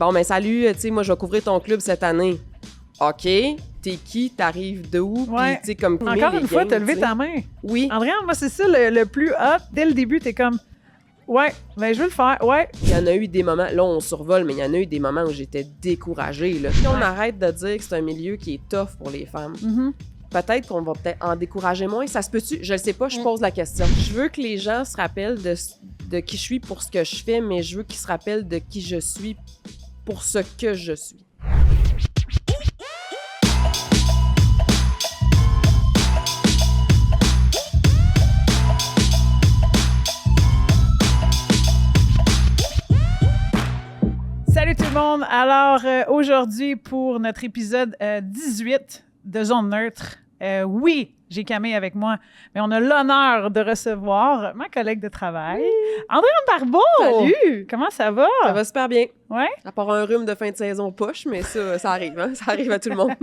Bon, ben salut, tu sais, moi, je vais couvrir ton club cette année. OK, t'es qui? T'arrives d'où? Ouais. Puis, tu sais, comme Encore une fois, t'as levé ta main. Oui. Andréane, moi, c'est ça le plus hot. Dès le début, t'es comme, ouais, ben je veux le faire, ouais. Il y en a eu des moments, là, on survole, mais il y en a eu des moments où j'étais découragée, là. Si on arrête de dire que c'est un milieu qui est tough pour les femmes, peut-être qu'on va peut-être en décourager moins. Ça se peut-tu? Je le sais pas, je pose la question. Je veux que les gens se rappellent de qui je suis pour ce que je fais, mais je veux qu'ils se rappellent de qui je suis pour ce que je suis. Salut tout le monde! Alors, aujourd'hui, pour notre épisode 18 de Zone Neutre, oui, j'ai Camille avec moi, mais on a l'honneur de recevoir ma collègue de travail, Andréane Barbeau! Salut! Comment ça va? Ça va super bien. Ouais? À part un rhume de fin de saison poche, mais ça arrive, hein? Ça arrive à tout le monde.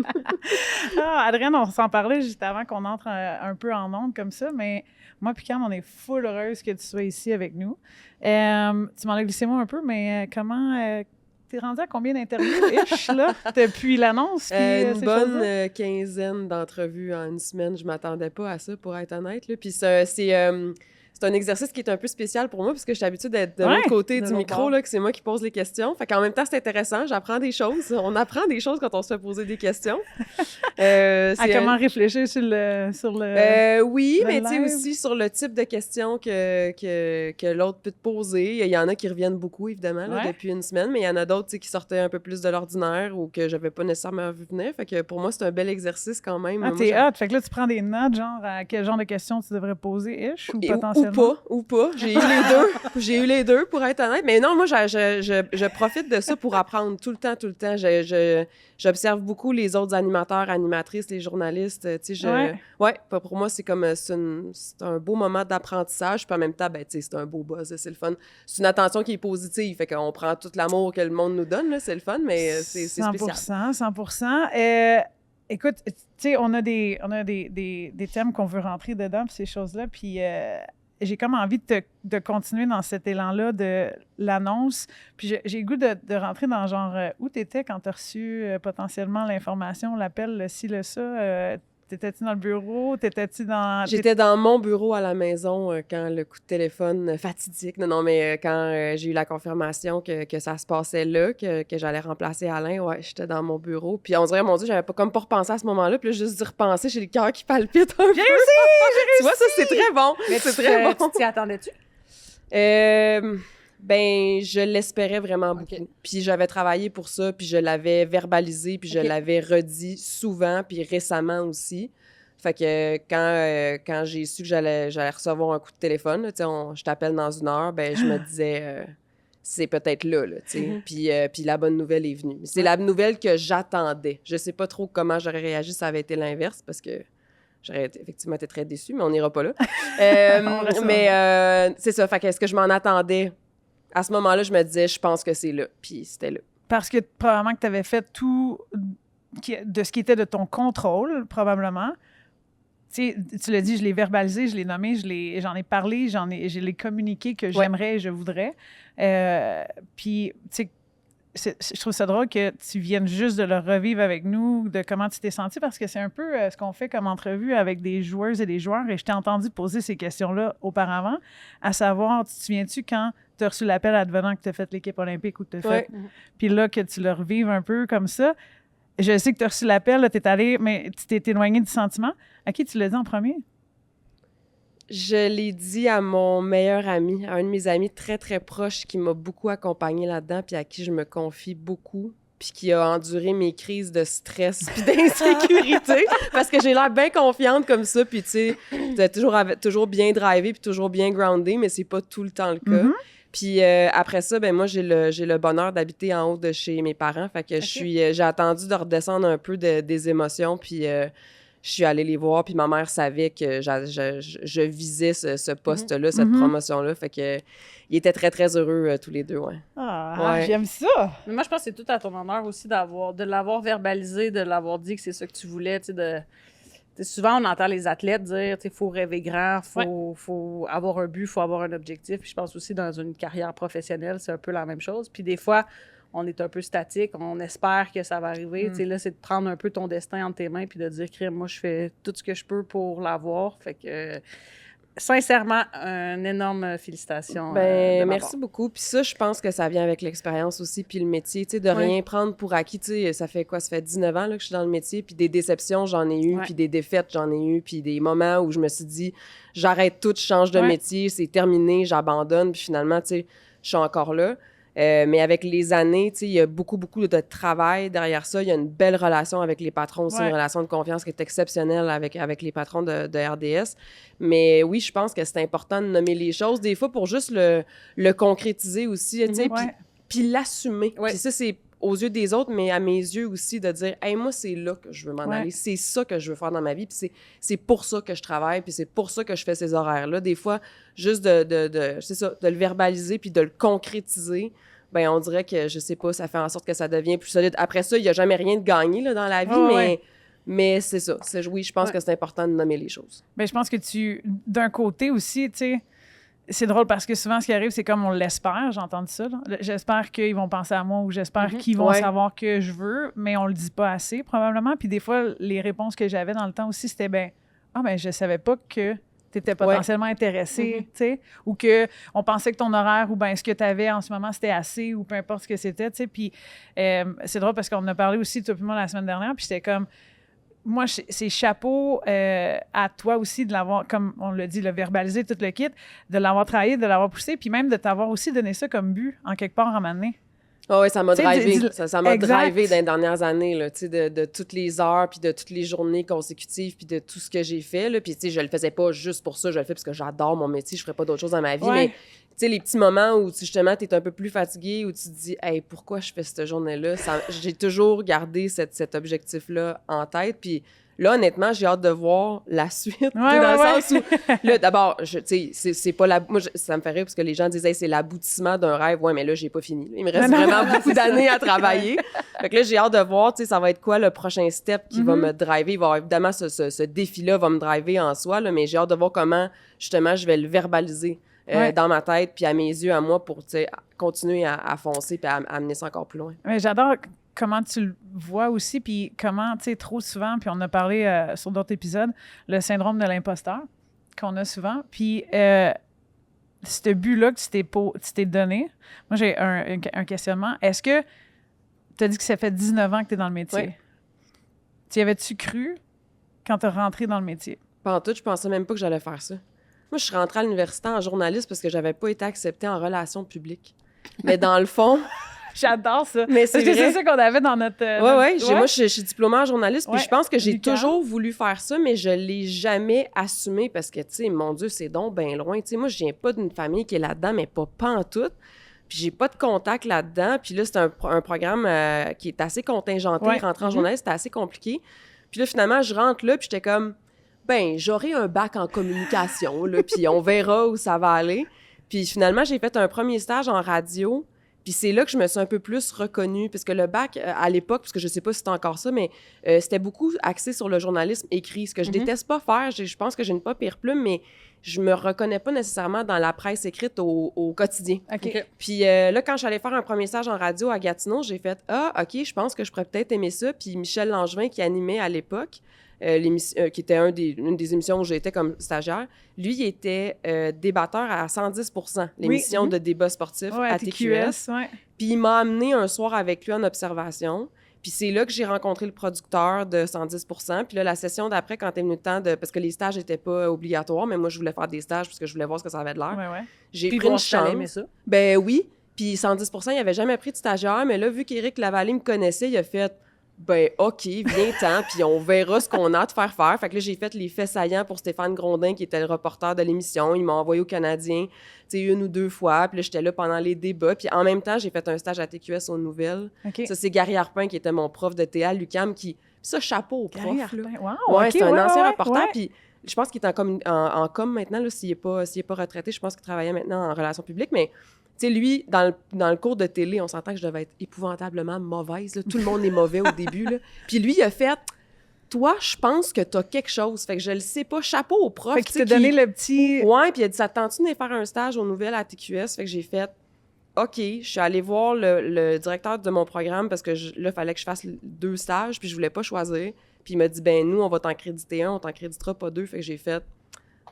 Adrienne, on s'en parlait juste avant qu'on entre un peu en ondes comme ça, mais moi puis Cam, on est full heureuse que tu sois ici avec nous. Tu m'en as glissé moi un peu, mais comment... T'es rendu à combien d'interviews-ish, là, depuis l'annonce? Une bonne quinzaine d'entrevues en une semaine. Je m'attendais pas à ça, pour être honnête. Là. Puis c'est un exercice qui est un peu spécial pour moi, parce que je suis habituée d'être de l'autre côté du micro, là, que c'est moi qui pose les questions. Fait qu'en même temps, c'est intéressant. J'apprends des choses. On apprend des choses quand on se fait poser des questions. Comment réfléchir sur le oui, le mais tu sais live. aussi sur le type de questions que l'autre peut te poser. Il y en a qui reviennent beaucoup, évidemment, là, depuis une semaine, mais il y en a d'autres qui sortaient un peu plus de l'ordinaire ou que j'avais pas nécessairement vu venir. Fait que pour moi, c'est un bel exercice quand même. Ah, t'es hot. Fait que là, tu prends des notes, genre, à quel genre de questions tu devrais poser, ish, ou potentiellement? Ou pas. J'ai eu les deux. J'ai eu les deux, pour être honnête. Mais non, moi, je profite de ça pour apprendre tout le temps. J'observe beaucoup les autres animateurs, animatrices, les journalistes. Tu sais, pour moi, c'est comme c'est un beau moment d'apprentissage. Puis en même temps, ben, tu sais, c'est un beau buzz. C'est le fun. C'est une attention qui est positive. Fait qu'on prend tout l'amour que le monde nous donne. Là, c'est le fun, mais c'est spécial. 100%. Écoute, tu sais, on a des thèmes qu'on veut rentrer dedans, puis ces choses-là. Puis j'ai comme envie de continuer dans cet élan-là de l'annonce. Puis j'ai le goût de rentrer dans genre où t'étais quand t'as reçu potentiellement l'information, l'appel, le ci, le ça. T'étais-tu dans le bureau? T'étais-tu dans... J'étais dans mon bureau à la maison quand le coup de téléphone fatidique, mais quand j'ai eu la confirmation que ça se passait là, que j'allais remplacer Alain, j'étais dans mon bureau. Puis on dirait, mon Dieu, j'avais pas comme pas repensé à ce moment-là. Puis là, juste d'y repenser, j'ai le cœur qui palpite un peu. J'ai réussi! Tu vois, ça, c'est très bon. Mais c'est très bon. Tu t'y attendais-tu? Ben, je l'espérais vraiment beaucoup. Okay. Puis j'avais travaillé pour ça, puis je l'avais verbalisé, puis je l'avais redit souvent, puis récemment aussi. Fait que quand j'ai su que j'allais recevoir un coup de téléphone, je t'appelle dans 1 heure, ben je me disais, c'est peut-être là, tu sais. Puis la bonne nouvelle est venue. C'est la nouvelle que j'attendais. Je sais pas trop comment j'aurais réagi si ça avait été l'inverse, parce que j'aurais effectivement été très déçue, mais on n'ira pas là. Mais c'est ça. Fait que est-ce que je m'en attendais? À ce moment-là, je me disais, je pense que c'est là. Puis c'était là. Parce que probablement que tu avais fait tout de ce qui était de ton contrôle, probablement. Tu l'as dit, je l'ai verbalisé, je l'ai nommé, j'en ai parlé, je l'ai communiqué que j'aimerais et je voudrais. Puis, tu sais, je trouve ça drôle que tu viennes juste de le revivre avec nous, de comment tu t'es senti, parce que c'est un peu ce qu'on fait comme entrevue avec des joueuses et des joueurs, et je t'ai entendu poser ces questions-là auparavant, à savoir, tu te souviens-tu quand tu as reçu l'appel advenant que tu as fait l'équipe olympique ou que tu as fait, puis là, que tu le revives un peu comme ça. Je sais que tu as reçu l'appel, tu es allé, mais tu t'es éloigné du sentiment. À qui tu l'as dit en premier? Je l'ai dit à mon meilleur ami, à un de mes amis très, très proches qui m'a beaucoup accompagnée là-dedans puis à qui je me confie beaucoup puis qui a enduré mes crises de stress puis d'insécurité parce que j'ai l'air bien confiante comme ça puis tu sais, toujours bien drivée puis toujours bien groundée, mais c'est pas tout le temps le cas. Puis après ça, ben moi, j'ai le bonheur d'habiter en haut de chez mes parents. Fait que j'ai attendu de redescendre un peu des émotions, puis je suis allée les voir, puis ma mère savait que je visais ce poste-là, cette promotion-là. Fait que ils étaient très, très heureux tous les deux, J'aime ça! Mais moi, je pense que c'est tout à ton honneur aussi de l'avoir verbalisé, de l'avoir dit que c'est ça que tu voulais, tu sais, souvent, on entend les athlètes dire il faut rêver grand, faut avoir un but, il faut avoir un objectif. Puis je pense aussi dans une carrière professionnelle, c'est un peu la même chose. Puis des fois, on est un peu statique, on espère que ça va arriver. Tu sais, là, c'est de prendre un peu ton destin entre tes mains puis de dire, crème, moi, je fais tout ce que je peux pour l'avoir. Fait que, sincèrement, une énorme félicitation. de ma Merci part. beaucoup. Puis ça, je pense que ça vient avec l'expérience aussi, puis le métier, tu sais, de rien prendre pour acquis. Tu sais, ça fait quoi? Ça fait 19 ans là, que je suis dans le métier, puis des déceptions, j'en ai eu, puis des défaites, j'en ai eu, puis des moments où je me suis dit, j'arrête tout, je change de métier, c'est terminé, j'abandonne, puis finalement, tu sais, je suis encore là. Mais avec les années, tu sais, il y a beaucoup, beaucoup de travail derrière ça. Il y a une belle relation avec les patrons aussi, une relation de confiance qui est exceptionnelle avec les patrons de RDS. Mais oui, je pense que c'est important de nommer les choses, des fois pour juste le concrétiser aussi, tu sais, puis l'assumer. Puis ça, c'est aux yeux des autres, mais à mes yeux aussi, de dire « Hey, moi, c'est là que je veux m'en aller. C'est ça que je veux faire dans ma vie. Puis c'est pour ça que je travaille. Puis c'est pour ça que je fais ces horaires-là. » Des fois, juste c'est ça, de le verbaliser puis de le concrétiser, ben on dirait que, je sais pas, ça fait en sorte que ça devient plus solide. Après ça, il n'y a jamais rien de gagné là, dans la vie, mais c'est ça. Oui, je pense que c'est important de nommer les choses. Bien, je pense que d'un côté aussi, tu sais, c'est drôle parce que souvent, ce qui arrive, c'est comme on l'espère. J'ai entendu ça. Là. J'espère qu'ils vont penser à moi ou j'espère qu'ils vont savoir que je veux, mais on le dit pas assez, probablement. Puis des fois, les réponses que j'avais dans le temps aussi, c'était je savais pas que tu étais potentiellement intéressé, tu sais, ou qu'on pensait que ton horaire ou bien ce que tu avais en ce moment, c'était assez ou peu importe ce que c'était, tu sais. Puis c'est drôle parce qu'on en a parlé aussi, toi et moi, la semaine dernière, puis j'étais comme... Moi, c'est chapeau à toi aussi de l'avoir, comme on l'a dit, le verbaliser, tout le kit, de l'avoir travaillé, de l'avoir poussé, puis même de t'avoir aussi donné ça comme but, en quelque part, à un moment donné. Oh oui, ça m'a drivé. Ça m'a drivé dans les dernières années, là, tu sais, de toutes les heures, puis de toutes les journées consécutives, puis de tout ce que j'ai fait, là. Puis, tu sais, je le faisais pas juste pour ça, je le fais parce que j'adore mon métier, je ferais pas d'autre chose dans ma vie, mais... Tu sais, les petits moments où, justement, tu es un peu plus fatigué, où tu te dis « Hey, pourquoi je fais cette journée-là? » J'ai toujours gardé cet objectif-là en tête. Puis là, honnêtement, j'ai hâte de voir la suite. Dans le sens où, là, d'abord, tu sais, c'est pas la... Moi, ça me fait rire parce que les gens disent hey, « c'est l'aboutissement d'un rêve. » Ouais, mais là, j'ai pas fini. Il me reste vraiment beaucoup d'années à travailler. Fait que là, j'ai hâte de voir, tu sais, ça va être quoi le prochain step qui va me driver. Il va y avoir, évidemment, ce défi-là va me driver en soi, là, mais j'ai hâte de voir comment, justement, je vais le verbaliser. Dans ma tête, puis à mes yeux, à moi, pour continuer à foncer puis à amener ça encore plus loin. Mais j'adore comment tu le vois aussi, puis comment, tu sais, trop souvent, puis on en a parlé sur d'autres épisodes, le syndrome de l'imposteur qu'on a souvent. Puis ce but-là que tu t'es donné, moi, j'ai un questionnement. Est-ce que tu as dit que ça fait 19 ans que tu es dans le métier? Oui. Tu y avais-tu cru quand tu es rentré dans le métier? Pas en tout, je pensais même pas que j'allais faire ça. Moi, je suis rentrée à l'université en journaliste parce que j'avais pas été acceptée en relations publiques. Mais dans le fond... J'adore ça. Mais c'est vrai. C'est ça qu'on avait dans notre... Moi, je suis diplômée en journaliste, puis je pense que j'ai toujours voulu faire ça, mais je l'ai jamais assumé parce que, tu sais, mon Dieu, c'est donc bien loin. Tu sais, moi, je viens pas d'une famille qui est là-dedans, mais pas en tout. Puis j'ai pas de contact là-dedans. Puis là, c'est un programme qui est assez contingenté. Rentrer en journaliste, c'était assez compliqué. Puis là, finalement, je rentre là, puis j'étais comme... j'aurai un bac en communication, là, puis on verra où ça va aller. Puis finalement, j'ai fait un premier stage en radio, puis c'est là que je me suis un peu plus reconnue, parce que le bac, à l'époque, parce que je sais pas si c'est encore ça, mais c'était beaucoup axé sur le journalisme écrit, ce que je déteste pas faire. Je pense que j'ai une pas pire plume, mais je me reconnais pas nécessairement dans la presse écrite au quotidien. OK. Puis là, quand j'allais faire un premier stage en radio à Gatineau, j'ai fait « Ah, OK, je pense que je pourrais peut-être aimer ça. » Puis Michel Langevin, qui animait à l'époque, qui était une des émissions où j'étais comme stagiaire, lui, il était débatteur à 110%, l'émission de débat sportif à TQS. Puis il m'a amené un soir avec lui en observation. Puis c'est là que j'ai rencontré le producteur de 110%. Puis là, la session d'après, quand t'es venu le temps parce que les stages n'étaient pas obligatoires, mais moi, je voulais faire des stages parce que je voulais voir ce que ça avait de l'air. J'ai pris une chance. Ben oui. Puis 110%, il n'avait jamais pris de stagiaire. Mais là, vu qu'Éric Lavallée me connaissait, il a fait... Ben, OK, viens-t'en, puis on verra ce qu'on a à te faire faire. Fait que là, j'ai fait les faits saillants pour Stéphane Grondin, qui était le reporter de l'émission. Il m'a envoyé au Canadien, tu sais, 1 ou 2 fois. Puis là, j'étais là pendant les débats. Puis en même temps, j'ai fait un stage à TQS aux Nouvelles. Ça, c'est Gary Harpin, qui était mon prof de TA à l'UQAM, qui... Ça, chapeau au prof, là. Wow, c'est un ancien reporter, puis je pense qu'il est en com maintenant, là, s'il est pas retraité. Je pense qu'il travaillait maintenant en relations publiques, mais... Tu sais, lui, dans le cours de télé, on s'entend que je devais être épouvantablement mauvaise. Là. Tout le monde est mauvais au début. Là. Puis lui, il a fait « Toi, je pense que t'as quelque chose. » Fait que je le sais pas. Chapeau au prof. Fait qu'il t'a donné le petit... Ouais, puis il a dit « Ça te tente-tu de faire un stage aux Nouvelles à TQS? » Fait que j'ai fait « OK, je suis allée voir le directeur de mon programme parce que là, il fallait que je fasse 2 stages, puis je voulais pas choisir. Puis il m'a dit, ben nous, on va t'en créditer un, on t'en créditera pas 2. Fait que j'ai fait,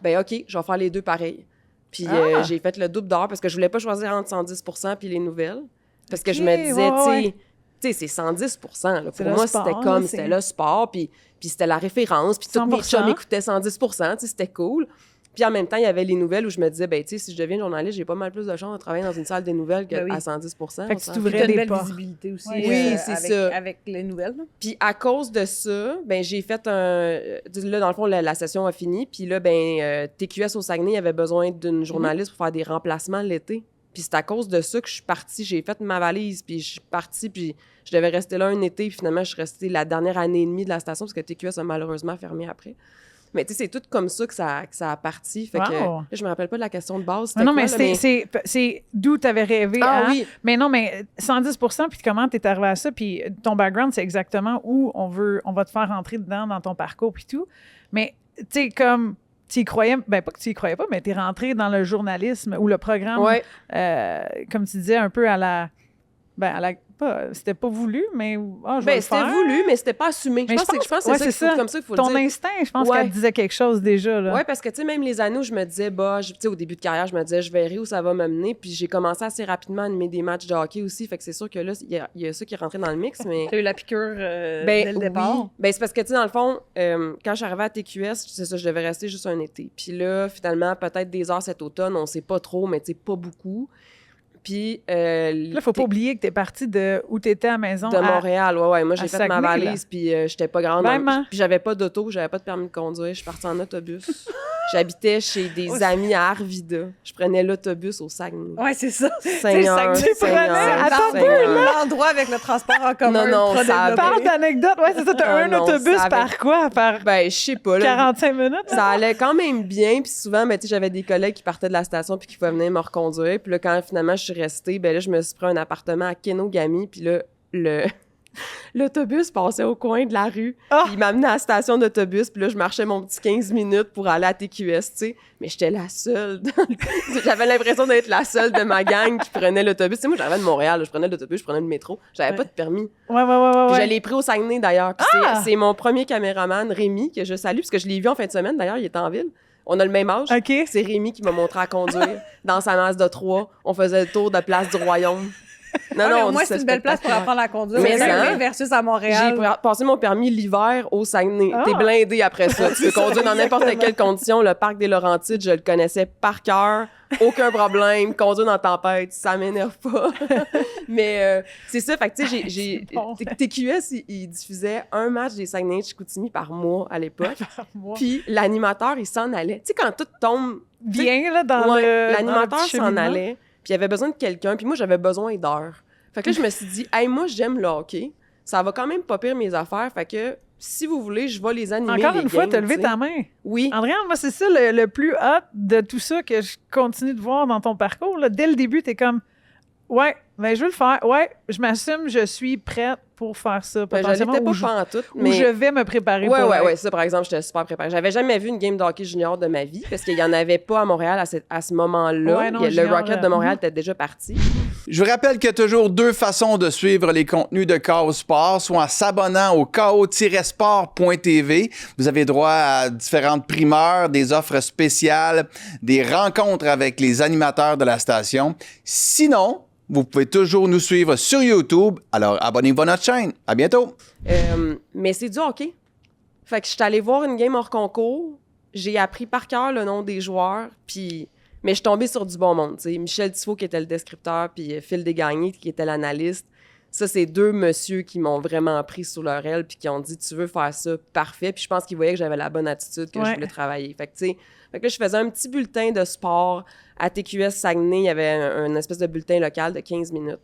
ben OK, je vais faire les 2 pareils. Puis j'ai fait le double d'heures parce que je voulais pas choisir entre 110 puis les nouvelles. Parce que je me disais, tu sais, c'est 110 là. Pour moi, sport, c'était comme, là, c'était le sport, puis c'était la référence, puis tous mes chums écoutaient 110 tu sais, c'était cool. Puis en même temps, il y avait les nouvelles où je me disais, ben tu sais, si je deviens journaliste, j'ai pas mal plus de chance de travailler dans une salle des nouvelles qu'à 110 Fait que tu t'ouvrais T'as une des belle portes. visibilité aussi Oui, c'est ça. avec les nouvelles. Là. Puis à cause de ça, ben j'ai fait là, dans le fond, la session a fini. Puis là, TQS au Saguenay, il avait besoin d'une journaliste pour faire des remplacements l'été. Puis c'est à cause de ça que je suis partie. J'ai fait ma valise, puis je suis partie, puis je devais rester là un été. Puis finalement, je suis restée la dernière année et demie de la station parce que TQS a malheureusement fermé après. Mais tu sais, c'est tout comme ça que ça a parti. Fait que là, je me rappelle pas de la question de base. Non, mais c'est d'où tu avais rêvé. Ah oui. Mais non, mais 110 puis comment tu es arrivé à ça, puis ton background, c'est exactement où on va te faire rentrer dedans dans ton parcours puis tout. Mais tu sais, comme tu y croyais, ben pas que tu y croyais pas, mais tu es rentré dans le journalisme ou le programme, comme tu disais, un peu à la c'était pas voulu, mais je vais le faire. C'était voulu, mais c'était pas assumé. Je pense que c'est ça comme ça qu'il faut le dire. Ton instinct, je pense qu'elle disait quelque chose déjà. Oui, parce que, tu sais, même les années où je me disais, tu sais, au début de carrière, je me disais, je verrai où ça va m'amener. Puis j'ai commencé assez rapidement à animer des matchs de hockey aussi. Fait que c'est sûr que là, il y a ça qui est rentré dans le mix. Mais t'as eu la piqûre dès le départ. Oui. Ben, c'est parce que, tu sais, dans le fond, quand je suis arrivée à TQS, c'est ça, je devais rester juste un été. Puis là, finalement, peut-être des heures cet automne, on sait pas trop, mais tu sais, pas beaucoup. Puis là, il ne faut pas oublier que tu es partie de où tu étais à la maison. De Montréal, ouais. Moi, j'ai fait Saguenay, ma valise, puis j'étais pas grande. Vraiment? Puis j'avais pas d'auto, j'avais pas de permis de conduire. Je suis partie en autobus. J'habitais chez des amis à Arvida. Je prenais l'autobus au Saguenay. Ouais, c'est ça. Seigneur. Attends un peu, là. L'endroit avec le transport en commun. Non, ça parle d'anecdote. Ouais, c'est ça. T'as un autobus par quoi? Par je sais pas. Là, 45 minutes? Ça allait quand même bien. Puis souvent, tu sais, j'avais des collègues qui partaient de la station puis qui pouvaient venir me reconduire. Puis là, quand finalement je suis restée, là, je me suis pris un appartement à Kenogami. Puis là, l'autobus passait au coin de la rue. Puis il m'amenait à la station d'autobus. Puis là, je marchais mon petit 15 minutes pour aller à TQS, tu sais. Mais j'étais la seule. J'avais l'impression d'être la seule de ma gang qui prenait l'autobus. Tu sais, moi, j'arrivais de Montréal. Je prenais l'autobus, je prenais le métro. J'avais pas de permis. Ouais. Puis je l'ai pris au Saguenay, d'ailleurs. Puis c'est mon premier caméraman, Rémi, que je salue, parce que je l'ai vu en fin de semaine. D'ailleurs, il était en ville. On a le même âge. OK. C'est Rémi qui m'a montré à conduire dans sa Mazda 3. On faisait le tour de Place du Royaume. Non, moi, c'est une belle place pour apprendre à conduire. Mais versus à Montréal. J'ai passé mon permis l'hiver au Saguenay. T'es blindé après ça. Tu peux conduire dans n'importe quelle condition. Le parc des Laurentides, je le connaissais par cœur. Aucun problème. Conduire dans la tempête, ça m'énerve pas. Mais c'est ça. Fait que, tu sais, TQS, il diffusait un match des Saguenay-Chicoutimi par mois à l'époque. Puis l'animateur, il s'en allait. Tu sais, quand tout tombe bien là, dans le l'animateur s'en allait. Puis il avait besoin de quelqu'un, puis moi, j'avais besoin d'heures. Fait que là, je me suis dit, hey, moi, j'aime le hockey. Ça va quand même pas pire mes affaires. Fait que si vous voulez, je vais les animer. Encore une fois, games, t'as levé ta main. Oui. Andréane, moi, c'est ça le plus hot de tout ça que je continue de voir dans ton parcours. Là. Dès le début, t'es comme, ouais, ben, je veux le faire. Ouais, je m'assume, je suis prête pour faire ça. Ben, je l'étais pas pantoute, mais... Ou je vais me préparer pour Ouais, ça, par exemple, j'étais super préparée. J'avais jamais vu une game de hockey junior de ma vie, parce qu'il y en avait pas à Montréal à ce moment-là. Ouais, non, le Rocket de Montréal était déjà parti. Je vous rappelle qu'il y a toujours 2 façons de suivre les contenus de KO Sport, soit en s'abonnant au ko-sport.tv. Vous avez droit à différentes primeurs, des offres spéciales, des rencontres avec les animateurs de la station. Sinon, vous pouvez toujours nous suivre sur YouTube. Alors, abonnez-vous à notre chaîne. À bientôt. Mais c'est du hockey. Fait que je suis allée voir une game hors concours. J'ai appris par cœur le nom des joueurs. Mais je suis tombée sur du bon monde. T'sais. Michel Tifo, qui était le descripteur, puis Phil Desgagnés, qui était l'analyste. Ça, c'est 2 messieurs qui m'ont vraiment pris sous leur aile puis qui ont dit « Tu veux faire ça? Parfait. » Puis je pense qu'ils voyaient que j'avais la bonne attitude, que je voulais travailler. Fait que là, je faisais un petit bulletin de sport à TQS Saguenay. Il y avait un espèce de bulletin local de 15 minutes.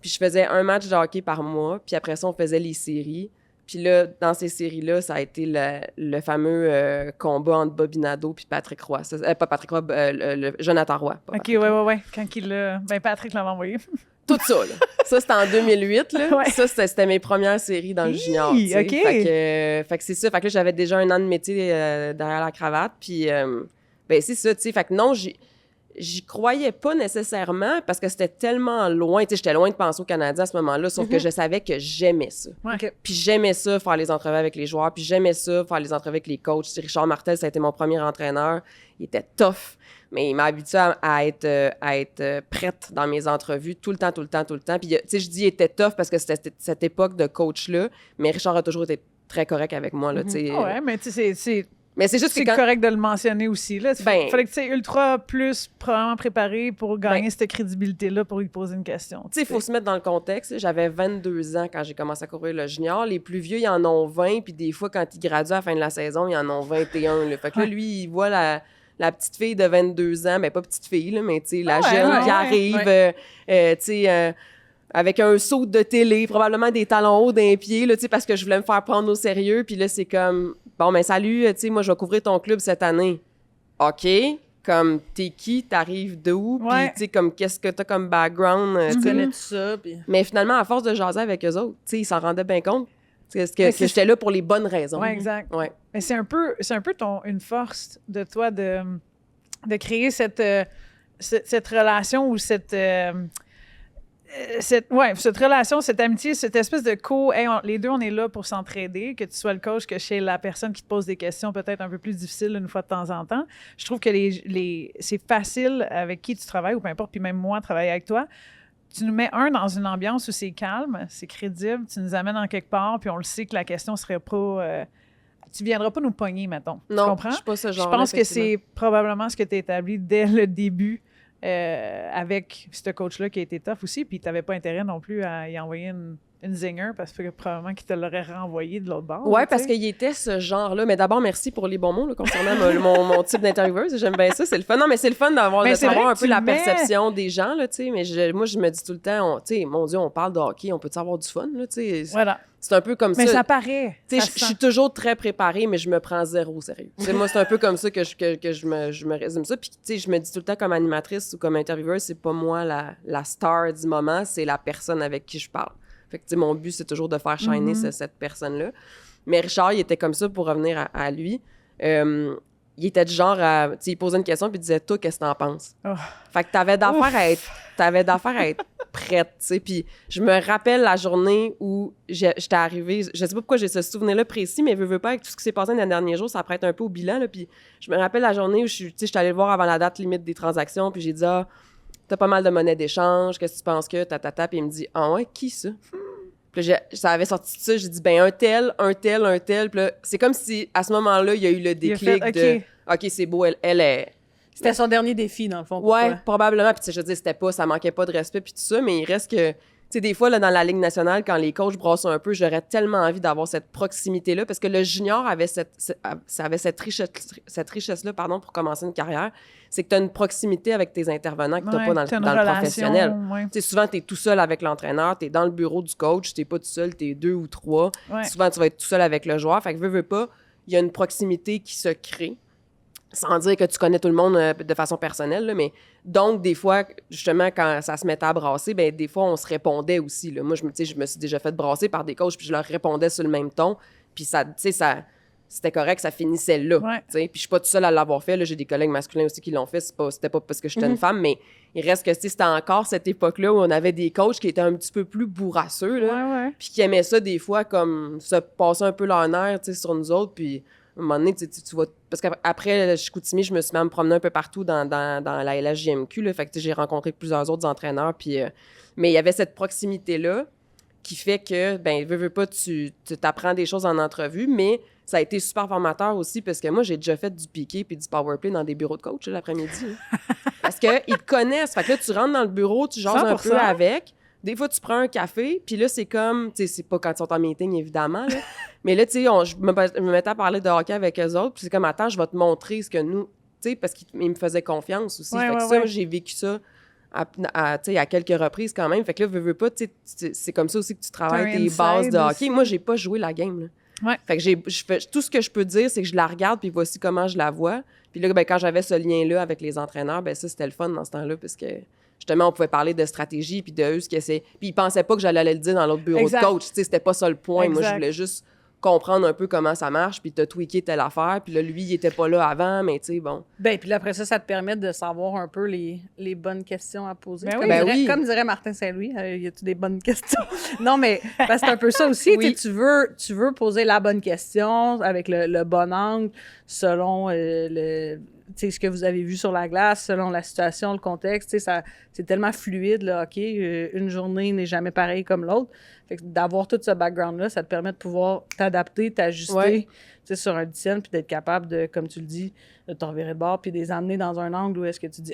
Puis je faisais un match de hockey par mois. Puis après ça, on faisait les séries. Puis là, dans ces séries-là, ça a été le fameux combat entre Bobby Nadeau puis Patrick Roy. Pas Patrick Roy, le Jonathan Roy. OK, ouais. Quand il l'a... Ben, Patrick l'avait envoyé. Tout ça, là. Ça, c'était en 2008, là. Ouais. Ça, c'était mes premières séries dans le junior, tu sais. OK. Fait que c'est ça. Fait que là, j'avais déjà un an de métier derrière la cravate. Puis, ben c'est ça, tu sais. Fait que non, j'y croyais pas nécessairement parce que c'était tellement loin. Tu sais, j'étais loin de penser au Canadien à ce moment-là, sauf que je savais que j'aimais ça. Ouais. OK. Puis j'aimais ça, faire les entrevues avec les joueurs. Puis j'aimais ça, faire les entrevues avec les coachs. Tu sais, Richard Martel, ça a été mon premier entraîneur. Il était tough, mais il m'a habitué à être prête dans mes entrevues tout le temps. Puis, tu sais, je dis il était tough parce que c'était cette époque de coach-là, mais Richard a toujours été très correct avec moi, là, tu sais. Ah ouais, mais tu sais, Mais c'est juste que c'est quand... correct de le mentionner aussi. Là. Ben- Fallait que tu sois ultra plus probablement préparé pour gagner cette crédibilité-là pour lui poser une question. Tu sais, il faut se mettre dans le contexte. J'avais 22 ans quand j'ai commencé à courir le junior. Les plus vieux, ils en ont 20, puis des fois, quand ils graduent à la fin de la saison, ils en ont 21. Là. Fait que là, lui, il voit la petite fille de 22 ans, ben pas petite fille, là, mais tu sais, la jeune qui arrive, tu sais... avec un saut de télé, probablement des talons hauts d'un pied, là, tu sais, parce que je voulais me faire prendre au sérieux. Puis là, c'est comme, bon, ben salut, tu sais, moi, je vais couvrir ton club cette année. OK, comme, t'es qui? T'arrives d'où? Puis, tu sais, comme, qu'est-ce que t'as comme background? Tu tu sais. connais tout ça, puis... Mais finalement, à force de jaser avec eux autres, tu sais, ils s'en rendaient bien compte. Que j'étais là pour les bonnes raisons. Oui, exact. Ouais. Mais c'est un peu une force de toi de créer cette relation ou cette relation, cette amitié, cette espèce de les deux, on est là pour s'entraider, que tu sois le coach, que chez la personne qui te pose des questions peut-être un peu plus difficiles une fois de temps en temps. Je trouve que c'est facile avec qui tu travailles, ou peu importe, puis même moi, travailler avec toi. Tu nous mets dans une ambiance où c'est calme, c'est crédible, tu nous amènes en quelque part, puis on le sait que la question serait pas... tu viendras pas nous pogner, mettons. Non, tu comprends? je suis pas ce genre. Je pense que c'est probablement ce que tu as établi dès le début avec ce coach-là qui a été tough aussi, puis tu n'avais pas intérêt non plus à y envoyer une zinger parce que probablement qu'il te l'aurait renvoyé de l'autre bord. Oui, parce qu'il était ce genre-là. Mais d'abord, merci pour les bons mots là, concernant mon type d'intervieweuse. J'aime bien ça, c'est le fun. Non, mais c'est le fun de savoir un peu la perception des gens, là, tu sais. Mais moi, je me dis tout le temps, tu sais, mon Dieu, on parle de hockey, on peut avoir du fun, là, tu sais. Voilà. C'est un peu comme ça. Mais ça paraît. Tu sais, je suis toujours très préparée, mais je me prends zéro au sérieux. T'sais, moi, c'est un peu comme ça que je me résume ça. Puis, tu sais, je me dis tout le temps comme animatrice ou comme intervieweuse, c'est pas moi la star du moment, c'est la personne avec qui je parle. Fait que, tu sais, mon but, c'est toujours de faire shiner cette personne-là. Mais Richard, il était comme ça pour revenir à lui. Il était du genre à... Tu sais, il posait une question puis il disait « Toi, qu'est-ce que t'en penses? Oh. » Fait que t'avais d'affaire à être prête, tu sais. Puis je me rappelle la journée où j'étais arrivée... Je sais pas pourquoi j'ai ce souvenir-là précis, mais veux pas, avec tout ce qui s'est passé dans les derniers jours, ça prête un peu au bilan, là. Puis je me rappelle la journée où j'étais allée le voir avant la date limite des transactions, puis j'ai dit « Ah, t'as pas mal de monnaie d'échange, qu'est-ce que tu penses que... » Puis il me dit « Ah ouais, qui ça? » Puis là, ça avait sorti de ça, j'ai dit, ben un tel. Puis là, c'est comme si, à ce moment-là, il y a eu le déclic de, OK, c'est beau, elle est... C'était son dernier défi, dans le fond. Ouais, probablement. Puis je veux dire, ça manquait pas de respect puis tout ça, mais il reste que... Tu sais, des fois, là, dans la Ligue nationale, quand les coachs brassent un peu, j'aurais tellement envie d'avoir cette proximité-là, parce que le junior avait cette richesse-là, pour commencer une carrière. C'est que tu as une proximité avec tes intervenants que tu n'as pas dans le professionnel. Ouais. Tu sais, souvent, tu es tout seul avec l'entraîneur, tu es dans le bureau du coach, tu n'es pas tout seul, tu es 2 ou 3. Ouais. Souvent, tu vas être tout seul avec le joueur. Fait que veux pas, il y a une proximité qui se crée. Sans dire que tu connais tout le monde de façon personnelle, là, mais donc, des fois, justement, quand ça se mettait à brasser, ben des fois, on se répondait aussi. Là. Moi, je me suis déjà fait brasser par des coachs, puis je leur répondais sur le même ton, puis ça, c'était correct, ça finissait là. Ouais. Puis je suis pas toute seule à l'avoir fait. Là. J'ai des collègues masculins aussi qui l'ont fait. C'était pas parce que j'étais une femme, mais il reste que c'était encore cette époque-là où on avait des coachs qui étaient un petit peu plus bourrasseux, là, puis qui aimaient ça des fois comme se passer un peu leur nerf sur nous autres, puis... À un moment donné, tu vois... Parce qu'après Chicoutimi, je me suis même promenée un peu partout dans la LHJMQ, là, fait que j'ai rencontré plusieurs autres entraîneurs, puis... mais il y avait cette proximité-là qui fait que, ben, veux pas, tu t'apprends des choses en entrevue, mais ça a été super formateur aussi, parce que moi, j'ai déjà fait du piqué puis du powerplay dans des bureaux de coach là, l'après-midi. Parce qu'ils te connaissent. Fait que là, tu rentres dans le bureau, tu jases 100%. un peu avec... Des fois, tu prends un café, puis là, c'est comme... Tu sais, c'est pas quand ils sont en meeting, évidemment, là. Mais là, tu sais, je me mettais à parler de hockey avec eux autres, puis c'est comme, attends, je vais te montrer ce que nous... Tu sais, parce qu'ils me faisaient confiance aussi. Fait que ça, j'ai vécu ça à quelques reprises quand même. Fait que là, veux pas, tu sais, c'est comme ça aussi que tu travailles tes bases de hockey. Aussi. Moi, j'ai pas joué la game, là. Ouais. Fait que je fais tout ce que je peux dire, c'est que je la regarde, puis voici comment je la vois. Puis là, ben, quand j'avais ce lien-là avec les entraîneurs, ben ça, c'était le fun dans ce temps-là, parce que... Justement, on pouvait parler de stratégie, puis de eux, ce qu'ils essaient. Puis ils pensaient pas que j'allais le dire dans l'autre bureau de coach. Tu sais, c'était pas ça le point. Exact. Moi, je voulais juste comprendre un peu comment ça marche, puis t'as tweaké telle affaire, puis là, lui, il était pas là avant, mais tu sais, bon. Ben, puis là, après ça te permet de savoir un peu les bonnes questions à poser. Ben Comme, oui. Ben dirait, oui. comme dirait Martin Saint-Louis, y a-tu des bonnes questions? Non, mais parce que c'est un peu ça aussi. Oui. Tu veux poser la bonne question avec le bon angle, selon ce que vous avez vu sur la glace, selon la situation, le contexte. C'est tellement fluide, là, OK? Une journée n'est jamais pareille comme l'autre. Fait que d'avoir tout ce background-là, ça te permet de pouvoir t'adapter, t'ajuster sur un dixième, puis d'être capable de, comme tu le dis, de te revirer de bord, puis de les amener dans un angle où est-ce que tu dis,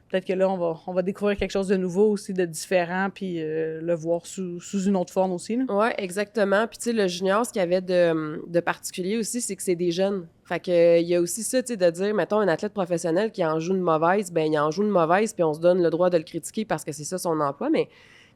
peut-être que là, on va découvrir quelque chose de nouveau aussi, de différent, puis le voir sous une autre forme aussi. Là. Oui, exactement. Puis, tu sais, le junior, ce qu'il y avait de particulier aussi, c'est que c'est des jeunes. Fait que, il y a aussi ça, tu sais, de dire, mettons, un athlète professionnel qui en joue une mauvaise, ben il en joue une mauvaise, puis on se donne le droit de le critiquer parce que c'est ça son emploi. Mais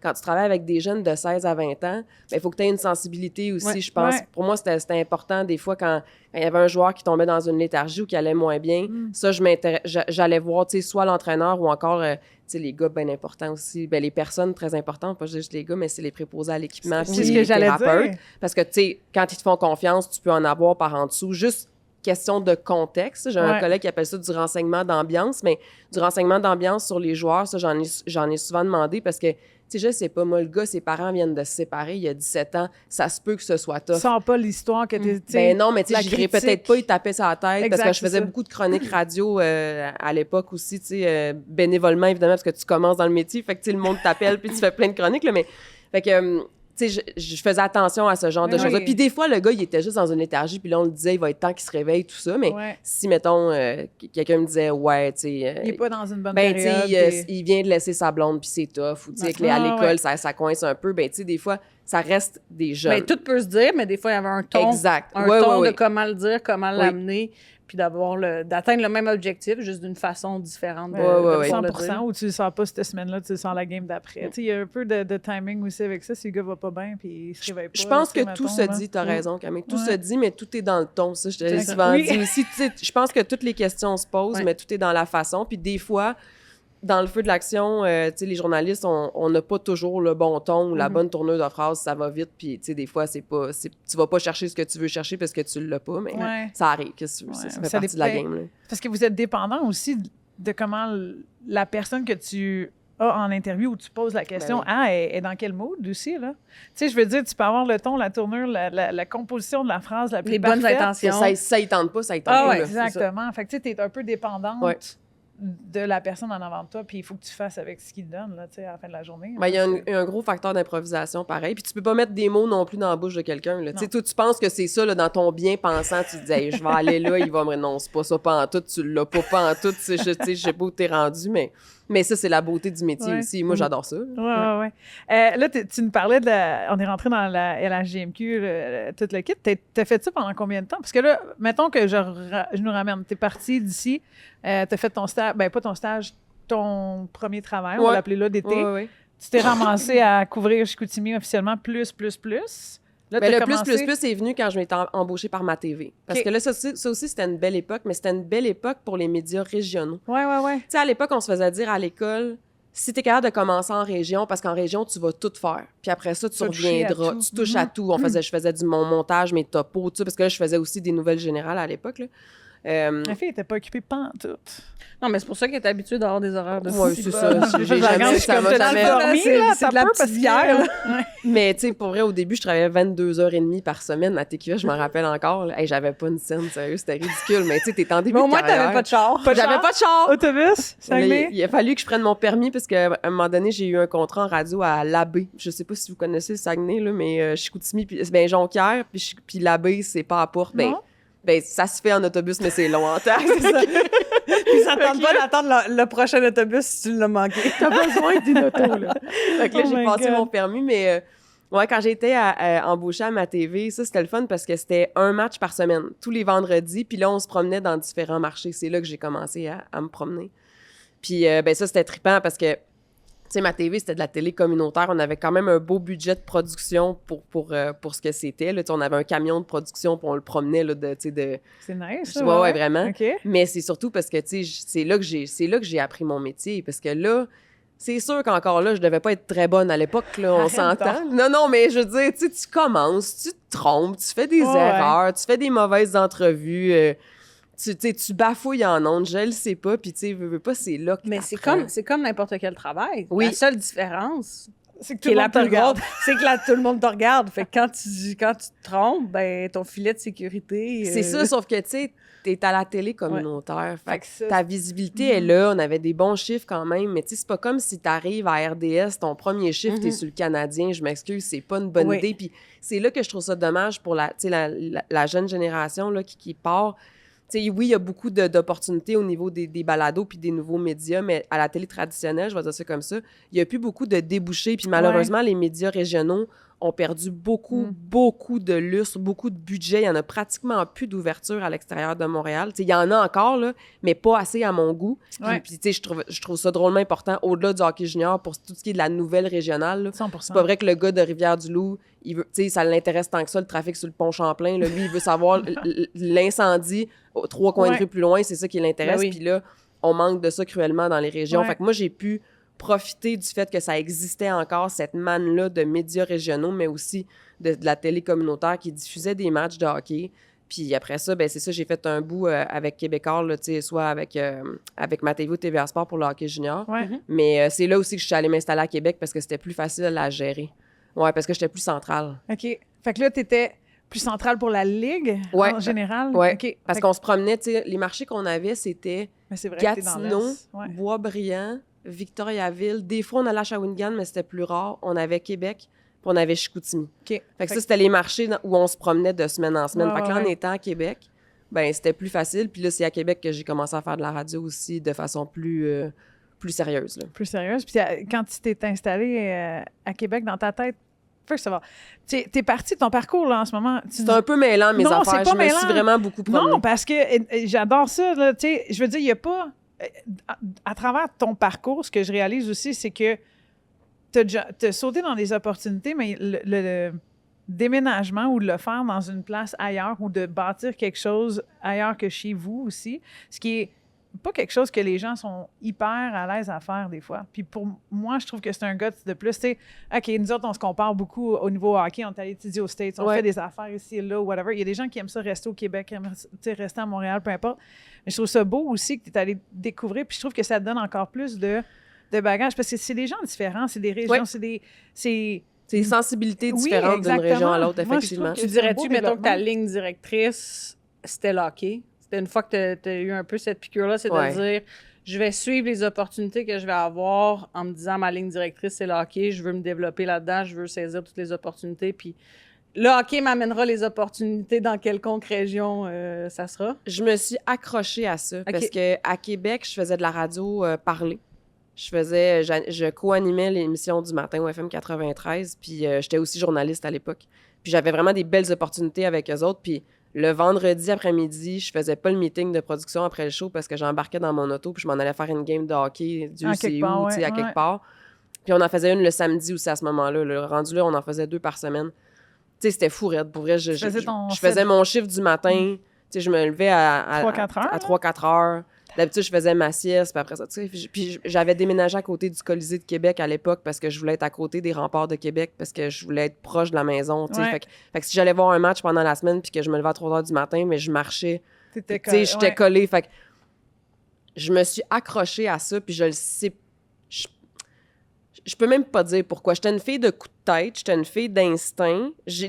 quand tu travailles avec des jeunes de 16 à 20 ans, ben il faut que tu aies une sensibilité aussi, je pense. Pour moi, c'était important, des fois, quand il y avait un joueur qui tombait dans une léthargie ou qui allait moins bien, ça, j'allais voir, tu sais, soit l'entraîneur ou encore, tu sais, les gars bien importants aussi, ben les personnes très importantes, pas juste les gars, mais c'est les préposés à l'équipement, C'est puis ce les que j'allais thérapeutes. dire. Parce que, tu sais, quand ils te font confiance, tu peux en avoir par en dessous, juste question de contexte. J'ai un collègue qui appelle ça du renseignement d'ambiance, mais du renseignement d'ambiance sur les joueurs, ça, j'en ai souvent demandé parce que, tu sais, je sais pas, moi, le gars, ses parents viennent de se séparer, il a 17 ans, ça se peut que ce soit Tu tough. sens pas l'histoire que tu Ben non, mais tu sais, la je dirais critique. peut-être pas, il tapait sa tête, Exact, parce que je c'est faisais ça. beaucoup de chroniques radio à l'époque aussi, tu sais, bénévolement, évidemment, parce que tu commences dans le métier, fait que, tu sais, le monde t'appelle, puis tu fais plein de chroniques, là, mais, fait que, tu sais, je faisais attention à ce genre de Oui. choses-là. Puis des fois, le gars, il était juste dans une léthargie, puis là, on le disait, il va être temps qu'il se réveille, tout ça, mais si, mettons, quelqu'un me disait, ouais, tu sais... il est pas dans une bonne ben, tu période. sais, il vient de laisser sa blonde, puis c'est tough, ou tu sais, à l'école, ça coince un peu, ben, tu sais, des fois, ça reste des jeunes. Ben, tout peut se dire, mais des fois, il y avait un ton. Exact. Un ton de comment le dire, comment l'amener, puis d'atteindre le même objectif, juste d'une façon différente. De 100% ou tu le sens pas cette semaine-là, tu le sens la game d'après. Tu sais, il y a un peu de timing aussi avec ça. Si le gars va pas bien, puis il se réveille pas. Je pense que tout se mettons, dit, t'as raison, Camille. Tout se dit, mais tout est dans le ton. Ça, je te l'ai Exact. souvent Oui. dit aussi. Tu sais, je pense que toutes les questions se posent, mais tout est dans la façon. Puis des fois, dans le feu de l'action, tu sais, les journalistes, on n'a pas toujours le bon ton ou la bonne tournure de phrase, ça va vite. Puis, tu sais, des fois, tu vas pas chercher ce que tu veux chercher parce que tu l'as pas, mais ça arrive. Ça fait partie de la game. Là. Parce que vous êtes dépendant aussi de comment la personne que tu as en interview où tu poses la question, est dans quel mood aussi, là? Tu sais, je veux dire, tu peux avoir le ton, la tournure, la composition de la phrase la plus les bonnes parfaite. intentions. Ça y tente pas, ça y tente pas. Ouais, là. exactement. Fait que tu sais, t'es un peu dépendante de la personne en avant de toi, puis il faut que tu fasses avec ce qu'il te donne, là, tu sais, à la fin de la journée. Ben, il y a un gros facteur d'improvisation, pareil. Puis tu peux pas mettre des mots non plus dans la bouche de quelqu'un. Tu sais, toi, tu penses que c'est ça, là, dans ton bien-pensant, tu te dis, hey, je vais aller là, il va me dire, non, c'est pas ça, pas en tout, tu l'as pas en tout, je sais pas où t'es rendu, mais ça, c'est la beauté du métier aussi. Moi, j'adore ça. Ouais. Là, tu nous parlais on est rentré dans la LHGMQ, tout le kit. T'as fait ça pendant combien de temps? Parce que là, mettons que je nous ramène. T'es parti d'ici, t'as fait ton stage, ben pas ton stage, ton premier travail, on va l'appeler là, d'été. Ouais. Tu t'es ramassé à couvrir Chicoutimi officiellement, plus. Là, Mais le commencé... plus est venu quand je m'étais embauchée par ma TV. Parce que là, ça aussi, c'était une belle époque, mais c'était une belle époque pour les médias régionaux. Ouais. Tu sais, à l'époque, on se faisait dire à l'école, si t'es capable de commencer en région, parce qu'en région, tu vas tout faire. Puis après ça, tu reviendras. Tu touches à tout. Je faisais mon montage, mes topos, tout ça, parce que là, je faisais aussi des nouvelles générales à l'époque, là. La fille n'était pas occupée pantoute. Non, mais c'est pour ça qu'elle est habituée d'avoir des horaires de Oui, c'est ça. J'ai jamais... ça m'a jamais... C'est de la petite bière. Mais tu sais, pour vrai, au début, je travaillais 22h30 par semaine à TQA, je m'en rappelle encore. Hey, j'avais pas une scène, sérieux, c'était ridicule. Mais tu sais, t'es en début Mais au de moins, carrière. t'avais pas de char. J'avais pas de char. Autobus, Mais il a fallu que je prenne mon permis parce qu'à un moment donné, j'ai eu un contrat en radio à l'Abbé. Je sais pas si vous connaissez le Saguenay, là, mais Chicoutimi, puis Jonquière, puis l'Abbé, c'est pas à Porte. Ben, ça se fait en autobus, mais c'est long en temps. Puis ça tente pas d'attendre le prochain autobus si tu l'as manqué. T'as besoin d'une auto, là. Fait que là, j'ai passé mon permis, mais quand j'ai été embauchée à ma TV, ça, c'était le fun parce que c'était un match par semaine, tous les vendredis. Puis là, on se promenait dans différents marchés. C'est là que j'ai commencé à me promener. Puis, ça, c'était trippant parce que, tu sais, ma TV, c'était de la télé communautaire. On avait quand même un beau budget de production pour ce que c'était. Là. On avait un camion de production, puis on le promenait. Là, C'est nice, ça. Ouais, vraiment. Okay. Mais c'est surtout parce que, tu sais, c'est là que j'ai appris mon métier. Parce que là, c'est sûr qu'encore là, je devais pas être très bonne à l'époque, là, on s'entend. Non, mais je veux dire, tu commences, tu te trompes, tu fais des Ouais. erreurs, tu fais des mauvaises entrevues, tu bafouilles en ondes, je le sais pas, puis tu sais, veux pas, c'est là que Mais t'apprends. c'est comme n'importe quel travail. Oui. La seule différence, C'est que qui tout est le la monde te plus regarde. grande, c'est que là, tout le monde te regarde. Fait que quand tu te trompes, ben, ton filet de sécurité... C'est ça, sauf que, tu sais, t'es à la télé communautaire. Fait Fait que que ça, ta visibilité est là, on avait des bons chiffres quand même, mais tu sais, c'est pas comme si t'arrives à RDS, ton premier chiffre, t'es sur le Canadien, je m'excuse, c'est pas une bonne Oui. idée. Puis c'est là que je trouve ça dommage pour la jeune génération là, qui part. Tu sais, oui, il y a beaucoup d'opportunités au niveau des balados puis des nouveaux médias, mais à la télé traditionnelle, je vais dire ça comme ça, il n'y a plus beaucoup de débouchés. Puis malheureusement, les médias régionaux ont perdu beaucoup de lustre, beaucoup de budget. Il n'y en a pratiquement plus d'ouverture à l'extérieur de Montréal. Tu sais, il y en a encore, là, mais pas assez à mon goût. Ouais. Puis tu sais, je trouve ça drôlement important, au-delà du hockey junior, pour tout ce qui est de la nouvelle régionale. Là. 100%. C'est pas vrai que le gars de Rivière-du-Loup, il veut, tu sais, ça l'intéresse tant que ça, le trafic sur le pont Champlain. Là. Lui, il veut savoir l'incendie 3 coins de rue plus loin, c'est ça qui l'intéresse. Ben oui. Puis là, on manque de ça cruellement dans les régions. Ouais. Fait que moi, j'ai pu profiter du fait que ça existait encore, cette manne-là de médias régionaux, mais aussi de la télé communautaire qui diffusait des matchs de hockey. Puis après ça, ben c'est ça, j'ai fait un bout avec Québécois, là, soit avec ma TV ou TVA Sport pour le hockey junior. Ouais. Mais c'est là aussi que je suis allée m'installer à Québec parce que c'était plus facile à la gérer. Ouais, parce que j'étais plus centrale. OK. Fait que là, t'étais plus centrale pour la Ligue, Ouais. en général? Ouais, OK. parce Fait qu'on se promenait, tu sais, les marchés qu'on avait, c'était mais c'est vrai que t'es dans Gatineau, l'Est. Ouais. Boisbriand, Victoriaville. Des fois, on allait à Shawinigan, mais c'était plus rare. On avait Québec, puis on avait Chicoutimi. OK. Fait que ça, c'était les marchés où on se promenait de semaine en semaine. Ouais, Fait que là, ouais, en ouais. étant à Québec, ben c'était plus facile. Puis là, c'est à Québec que j'ai commencé à faire de la radio aussi de façon plus sérieuse. Là. Plus sérieuse. Puis quand tu t'es installée à Québec, dans ta tête, first of all, t'es parti de ton parcours, là, en ce moment. C'est un peu mêlant, mes Non, affaires. c'est pas Je me suis mêlant. vraiment beaucoup promenée. Non, parce que j'adore ça, là, tu sais, je veux dire, il n'y a pas... à travers ton parcours, ce que je réalise aussi, c'est que t'as sauté dans des opportunités, mais le déménagement ou de le faire dans une place ailleurs ou de bâtir quelque chose ailleurs que chez vous aussi, ce qui est pas quelque chose que les gens sont hyper à l'aise à faire des fois. Puis pour moi, je trouve que c'est un guts de plus. Tu sais, OK, nous autres, on se compare beaucoup au niveau hockey. On est allé étudier aux States, on fait des affaires ici et là, whatever. Il y a des gens qui aiment ça rester au Québec, qui aiment rester à Montréal, peu importe. Mais je trouve ça beau aussi que tu es allé découvrir. Puis je trouve que ça te donne encore plus de bagages parce que c'est des gens différents, c'est des régions, c'est des sensibilités Oui, différentes d'une exactement. région à l'autre, Moi, je effectivement. trouve Tu c'est un beau dirais-tu, mettons que ta développement. ligne directrice, c'était le hockey? C'était une fois que tu as eu un peu cette piqûre-là, c'est Ouais. de dire, je vais suivre les opportunités que je vais avoir en me disant, ma ligne directrice, c'est le hockey, je veux me développer là-dedans, je veux saisir toutes les opportunités, puis le hockey m'amènera les opportunités dans quelconque région ça sera. Je me suis accrochée à ça parce qu'à Québec, je faisais de la radio parlée. Je co-animais l'émission du matin au FM 93, puis j'étais aussi journaliste à l'époque. Puis j'avais vraiment des belles opportunités avec eux autres. Puis le vendredi après-midi, je faisais pas le meeting de production après le show parce que j'embarquais dans mon auto puis je m'en allais faire une game de hockey, Dieu sait où, tu sais, à quelque part. Puis on en faisait une le samedi aussi à ce moment-là. Le rendu là, on en faisait 2 par semaine. Tu sais, c'était fou raide. Pour vrai, je faisais mon chiffre du matin. Tu sais, je me levais à 3-4 heures. D'habitude, je faisais ma sieste, puis après ça, tu sais, puis j'avais déménagé à côté du Colisée de Québec à l'époque parce que je voulais être à côté des remparts de Québec, parce que je voulais être proche de la maison, tu sais. Fait que si j'allais voir un match pendant la semaine puis que je me levais à 3 heures du matin, mais je marchais, tu sais, j'étais collée. Fait que je me suis accrochée à ça, puis je le sais... Je peux même pas dire pourquoi. J'étais une fille de coup de tête, j'étais une fille d'instinct. Je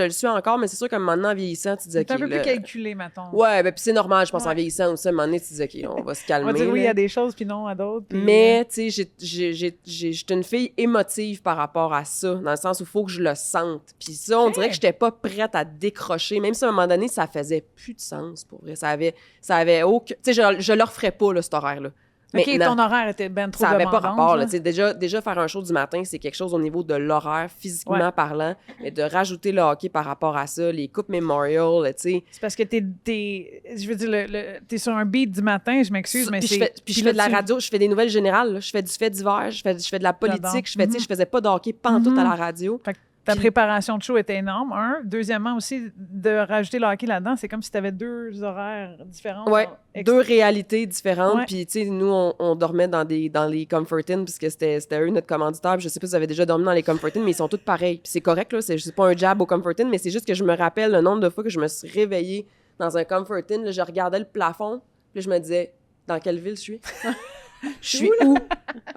le suis encore, mais c'est sûr qu'à un moment donné, en vieillissant, tu dis, OK, c'est un peu plus calculé, mettons. Ouais, ben puis c'est normal, je pense, en vieillissant aussi, à un moment donné, tu dis, OK, on va se calmer. On va dire oui à des choses, puis non à d'autres. Puis... Mais, tu sais, j'étais une fille émotive par rapport à ça, dans le sens où il faut que je le sente. Puis ça, on dirait que j'étais pas prête à décrocher, même si à un moment donné, ça faisait plus de sens, pour vrai. Ça avait aucun... Tu sais, je le referais pas, là, cet horaire-là. OK, maintenant, ton horaire était bien trop ça n'avait pas demandante, rapport. là. Là, déjà, faire un show du matin, c'est quelque chose au niveau de l'horaire, physiquement parlant, mais de rajouter le hockey par rapport à ça, les coupes Memorial, tu sais. C'est parce que je veux dire, t'es sur un beat du matin, je m'excuse, mais c'est... Puis je fais de la radio, je fais des nouvelles générales, là. Je fais du fait divers, je fais de la politique, je faisais pas de hockey pantoute à la radio. Fait que Ta Puis- préparation de show était énorme, Deuxièmement, aussi, de rajouter le hockey là-dedans, c'est comme si tu avais 2 horaires différents. Ouais, deux réalités différentes. Ouais. Puis, tu sais, nous, on dormait dans les Comfort Inn, puisque c'était eux notre commanditaire. Puis je sais pas si vous avez déjà dormi dans les Comfort Inn, mais ils sont tous pareils. Puis c'est correct, là. C'est pas un jab au Comfort Inn, mais c'est juste que je me rappelle le nombre de fois que je me suis réveillée dans un Comfort Inn. Là, je regardais le plafond, puis je me disais, dans quelle ville je suis? Je suis où?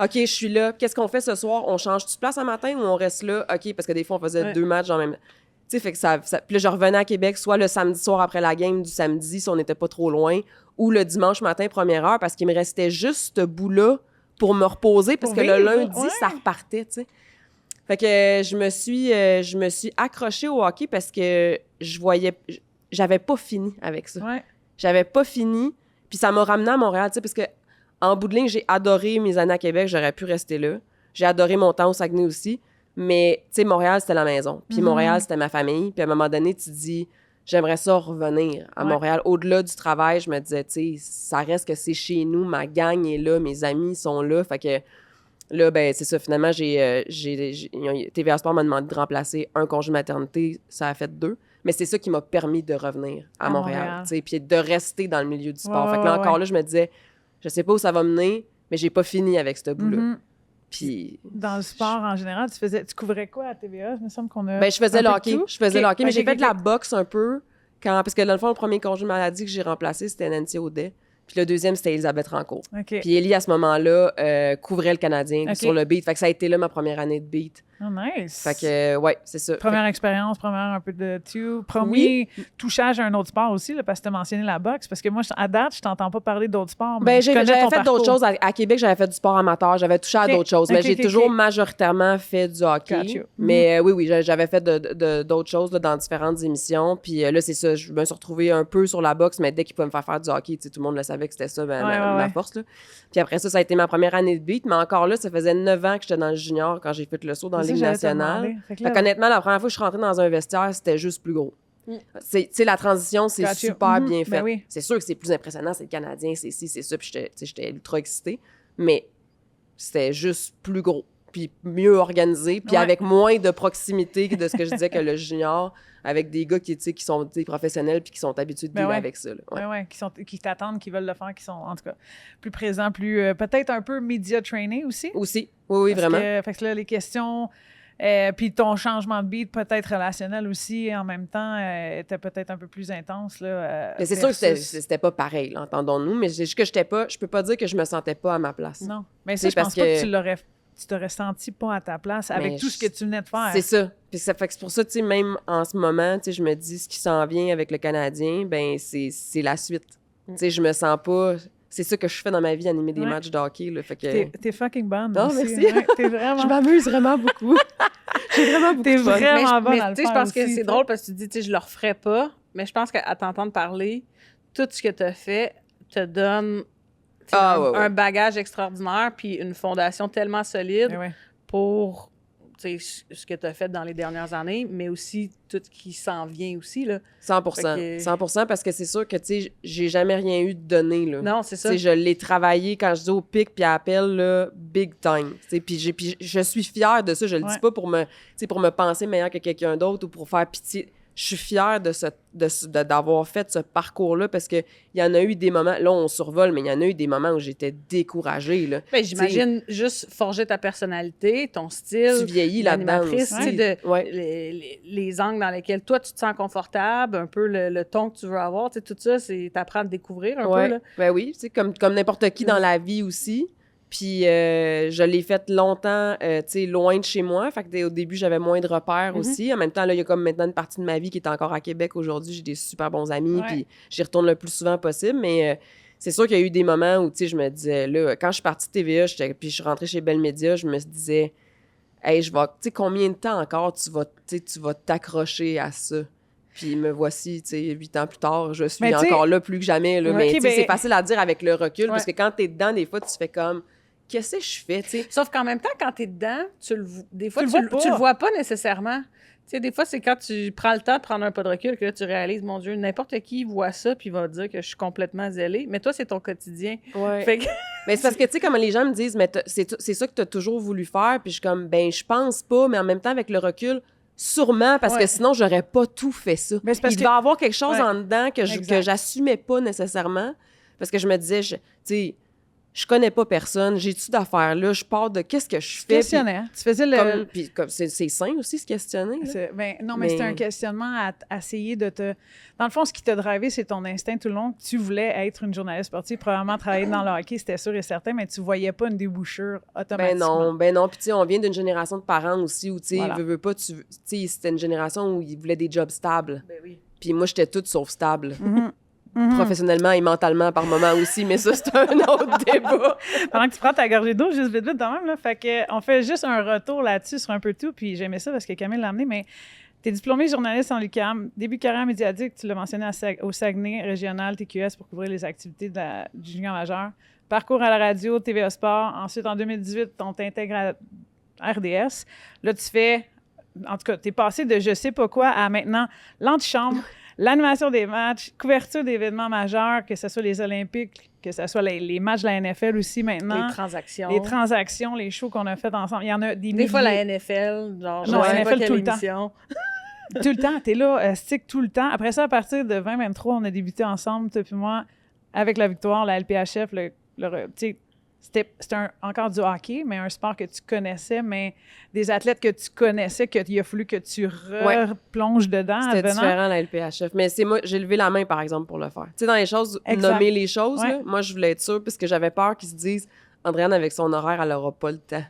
OK, je suis là. Qu'est-ce qu'on fait ce soir? On change-tu de place un matin ou on reste là? OK, parce que des fois, on faisait 2 matchs en même temps. Tu sais, fait que ça... Puis là, je revenais à Québec, soit le samedi soir après la game du samedi, si on n'était pas trop loin, ou le dimanche matin, première heure, parce qu'il me restait juste ce bout-là pour me reposer, parce Pour que le vivre, lundi, ouais. ça repartait, tu sais. Fait que je me suis accrochée au hockey parce que j'avais pas fini avec ça. Ouais. J'avais pas fini, puis ça m'a ramené à Montréal, tu sais, parce que en bout de ligne, j'ai adoré mes années à Québec, j'aurais pu rester là. J'ai adoré mon temps au Saguenay aussi, mais tu sais, Montréal, c'était la maison. Puis Montréal, c'était ma famille, puis à un moment donné, tu te dis, j'aimerais ça revenir à Montréal. Au-delà du travail, je me disais, tu sais, ça reste que c'est chez nous, ma gang est là, mes amis sont là, fait que là, ben c'est ça, finalement, TVA Sport m'a demandé de remplacer un congé maternité, ça a fait 2. Mais c'est ça qui m'a permis de revenir à Montréal, tu sais, puis de rester dans le milieu du sport. Fait que là, encore là, je me disais, je sais pas où ça va mener, mais j'ai pas fini avec ce bout-là. Puis... Dans le sport, en général, tu couvrais quoi à TVA? Il me semble qu'on a... Ben, je faisais le un peu hockey. de tout. Je faisais le hockey, mais Ok, j'ai ok, fait de la ok. boxe un peu. Parce que dans le fond, le premier congé maladie que j'ai remplacé, c'était Nancy Audet. Puis le deuxième, c'était Elisabeth Rancourt. OK. Puis Élie, à ce moment-là, couvrait le Canadien Ok. sur le beat. Fait que ça a été là ma première année de beat. Oh, nice. Fait que, ouais, c'est ça. Première expérience, première un peu de tout. Premier touchage à un autre sport aussi, là, parce que tu as mentionné la boxe. Parce que moi, à date, je t'entends pas parler d'autres sports. Mais Ben, je connais j'avais ton fait d'autres parcours. choses. À Québec, j'avais fait du sport amateur. J'avais touché à Ok. d'autres choses. Mais Ok, j'ai ok, toujours ok. majoritairement fait du hockey. Got you. Mais oui, j'avais fait d'autres choses là, dans différentes émissions. Puis là, c'est ça. Je me suis retrouvée un peu sur la boxe, mais dès qu'ils pouvaient me faire du hockey, tu sais, tout le monde le savait que c'était ça, ma force. Là. Puis après ça a été ma première année de beat. Mais encore là, ça faisait 9 ans que j'étais dans le junior quand j'ai fait le saut dans la C'est ça, Ligue j'allais te nationale. demander. Fait que Fait là, qu'honnêtement, la première fois que je suis rentrée dans un vestiaire, c'était juste plus gros. Tu sais, la transition, c'est Gotcha. super bien Ben fait. oui. C'est sûr que c'est plus impressionnant, c'est le Canadien, c'est ci, c'est ça, puis j'étais ultra excitée. Mais c'était juste plus gros, puis mieux organisé, puis Ouais. avec moins de proximité que de ce que je disais que le junior, avec des gars qui sont des professionnels puis qui sont habitués de Ben dealer ouais. avec ça. Là. Ouais. ouais, qui t'attendent, qui veulent le faire, qui sont, en tout cas, plus présents, plus... peut-être un peu media trainés aussi. Aussi, oui, Parce vraiment. fait que là, les questions... puis ton changement de beat, peut-être relationnel aussi, en même temps, était peut-être un peu plus intense. Là, Mais c'est sûr que c'était pas pareil, là, entendons-nous, mais c'est juste que je peux pas dire que je me sentais pas à ma place. Non, mais ça, C'est je pense parce pas que que tu t'aurais senti pas à ta place avec Mais tout ce que tu venais de faire. C'est ça. Puis ça fait que c'est pour ça, tu sais, même en ce moment, tu sais, je me dis ce qui s'en vient avec le Canadien, ben c'est la suite. Tu sais, je me sens pas... C'est ça que je fais dans ma vie, animer des Ouais. matchs de hockey, là, fait que... T'es fucking bonne Oh, aussi. merci. Ouais, t'es vraiment... Je m'amuse vraiment beaucoup. J'ai vraiment beaucoup T'es de fun. vraiment bonne à le tu sais, je faire pense que aussi, c'est toi. drôle parce que tu dis, tu sais, je le referais pas, mais je pense qu'à t'entendre parler, tout ce que tu as fait te donne tu sais, un bagage extraordinaire puis une fondation tellement solide Mais ouais. pour tu sais, ce que tu as fait dans les dernières années, mais aussi tout ce qui s'en vient aussi. Là. 100%. Fait que- 100% parce que c'est sûr que, tu sais, j'ai jamais rien eu de donné, là. Non, c'est ça. Tu sais, je l'ai travaillé quand je dis au pic puis à appel, là, big time. Tu sais, puis je suis fière de ça. Je le Ouais. dis pas pour me penser meilleur que quelqu'un d'autre ou pour faire pitié. Je suis fière d'avoir fait ce parcours-là parce qu'il y en a eu des moments, là, on survole, mais il y en a eu des moments où j'étais découragée, là. Ben, j'imagine juste forger ta personnalité, ton style. Tu vieillis là-dedans l'animatrice, aussi. tu sais, Ouais. les angles dans lesquels toi, tu te sens confortable, un peu le ton que tu veux avoir, tu sais, tout ça, c'est t'apprends à te découvrir un Ouais. peu. Là. Ben oui, tu sais, comme n'importe qui dans la vie aussi. Puis je l'ai fait longtemps, tu sais, loin de chez moi. Fait que au début, j'avais moins de repères aussi. En même temps, là, il y a comme maintenant une partie de ma vie qui est encore à Québec aujourd'hui. J'ai des super bons amis, Ouais. puis j'y retourne le plus souvent possible. Mais c'est sûr qu'il y a eu des moments où, tu sais, je me disais, là, quand je suis partie de TVA, puis je suis rentrée chez Bell Media, je me disais, hey, tu sais, combien de temps encore tu vas t'accrocher à ça? Puis me voici, tu sais, 8 ans plus tard, je suis Mais tu sais- encore là plus que jamais. Là, mais Ok, tu sais, ben- c'est facile à dire avec le recul, Ouais. parce que quand t'es dedans, des fois, tu fais comme, qu'est-ce que je fais, tu sais? Sauf qu'en même temps, quand t'es dedans, des fois, Tu le vois pas. tu le vois pas nécessairement. Tu sais, des fois, c'est quand tu prends le temps de prendre un pas de recul que là, tu réalises, mon Dieu, n'importe qui voit ça puis va dire que je suis complètement zélée. Mais toi, c'est ton quotidien. Ouais. Fait que... Mais c'est parce que, tu sais, comme les gens me disent, mais c'est ça que t'as toujours voulu faire, puis je suis comme, ben, je pense pas, mais en même temps, avec le recul, Sûrement, parce que sinon, j'aurais pas tout fait ça. Mais c'est parce Il devait y avoir quelque chose Ouais. en dedans que j'assumais pas nécessairement, parce que je me disais, tu sais, je connais pas personne, j'ai-tu d'affaires là, je pars de qu'est-ce que je fais. Questionnais. Tu faisais le... Puis comme c'est sain aussi, se questionner. Là. Non, mais c'était un questionnement à essayer de te... Dans le fond, ce qui t'a drivé, c'est ton instinct tout le long. Tu voulais être une journaliste sportive, probablement travailler dans le hockey, c'était sûr et certain, mais tu voyais pas une débouchure automatiquement. Ben non. Puis tu sais, on vient d'une génération de parents aussi où, tu sais, Voilà. veux pas, tu sais, c'était une génération où ils voulaient des jobs stables. Ben oui. Puis moi, j'étais toute sauf stable. Mhm. Professionnellement et mentalement par moment aussi, mais ça, c'est un autre débat. Pendant que tu prends ta gorgée d'eau, juste vite de même, là. Fait que, on fait juste un retour là-dessus sur un peu tout, puis j'aimais ça parce que Camille l'a amené, mais t'es diplômée journaliste en l'UQAM, début de carrière médiatique, tu l'as mentionné au Saguenay régional TQS pour couvrir les activités du junior majeur. Parcours à la radio, TVA Sport. Ensuite, en 2018, on t'intègre à RDS. Là, tu fais... En tout cas, t'es passé de je sais pas quoi à maintenant l'antichambre, l'animation des matchs, couverture d'événements majeurs, que ce soit les Olympiques, que ce soit les matchs de la NFL aussi maintenant. Les Les transactions, les shows qu'on a fait ensemble. Il y en a des Des fois, la milliers. NFL, genre, Non, je sais NFL pas quelle tout le temps. émission. Tout le temps, t'es là, stick tout le temps. Après ça, à partir de 2023, on a débuté ensemble, toi puis moi, avec la victoire, la LPHF, tu sais, c'était encore du hockey, mais un sport que tu connaissais, mais des athlètes que tu connaissais, qu'il a fallu que tu replonges dedans. C'était advenant. différent, la LPHF. Mais c'est moi, j'ai levé la main, par exemple, pour le faire. Tu sais, dans les choses, Exact. nommer les choses, Ouais. là, moi, je voulais être sûre, parce que j'avais peur qu'ils se disent « Andréane, avec son horaire, elle n'aura pas le temps. »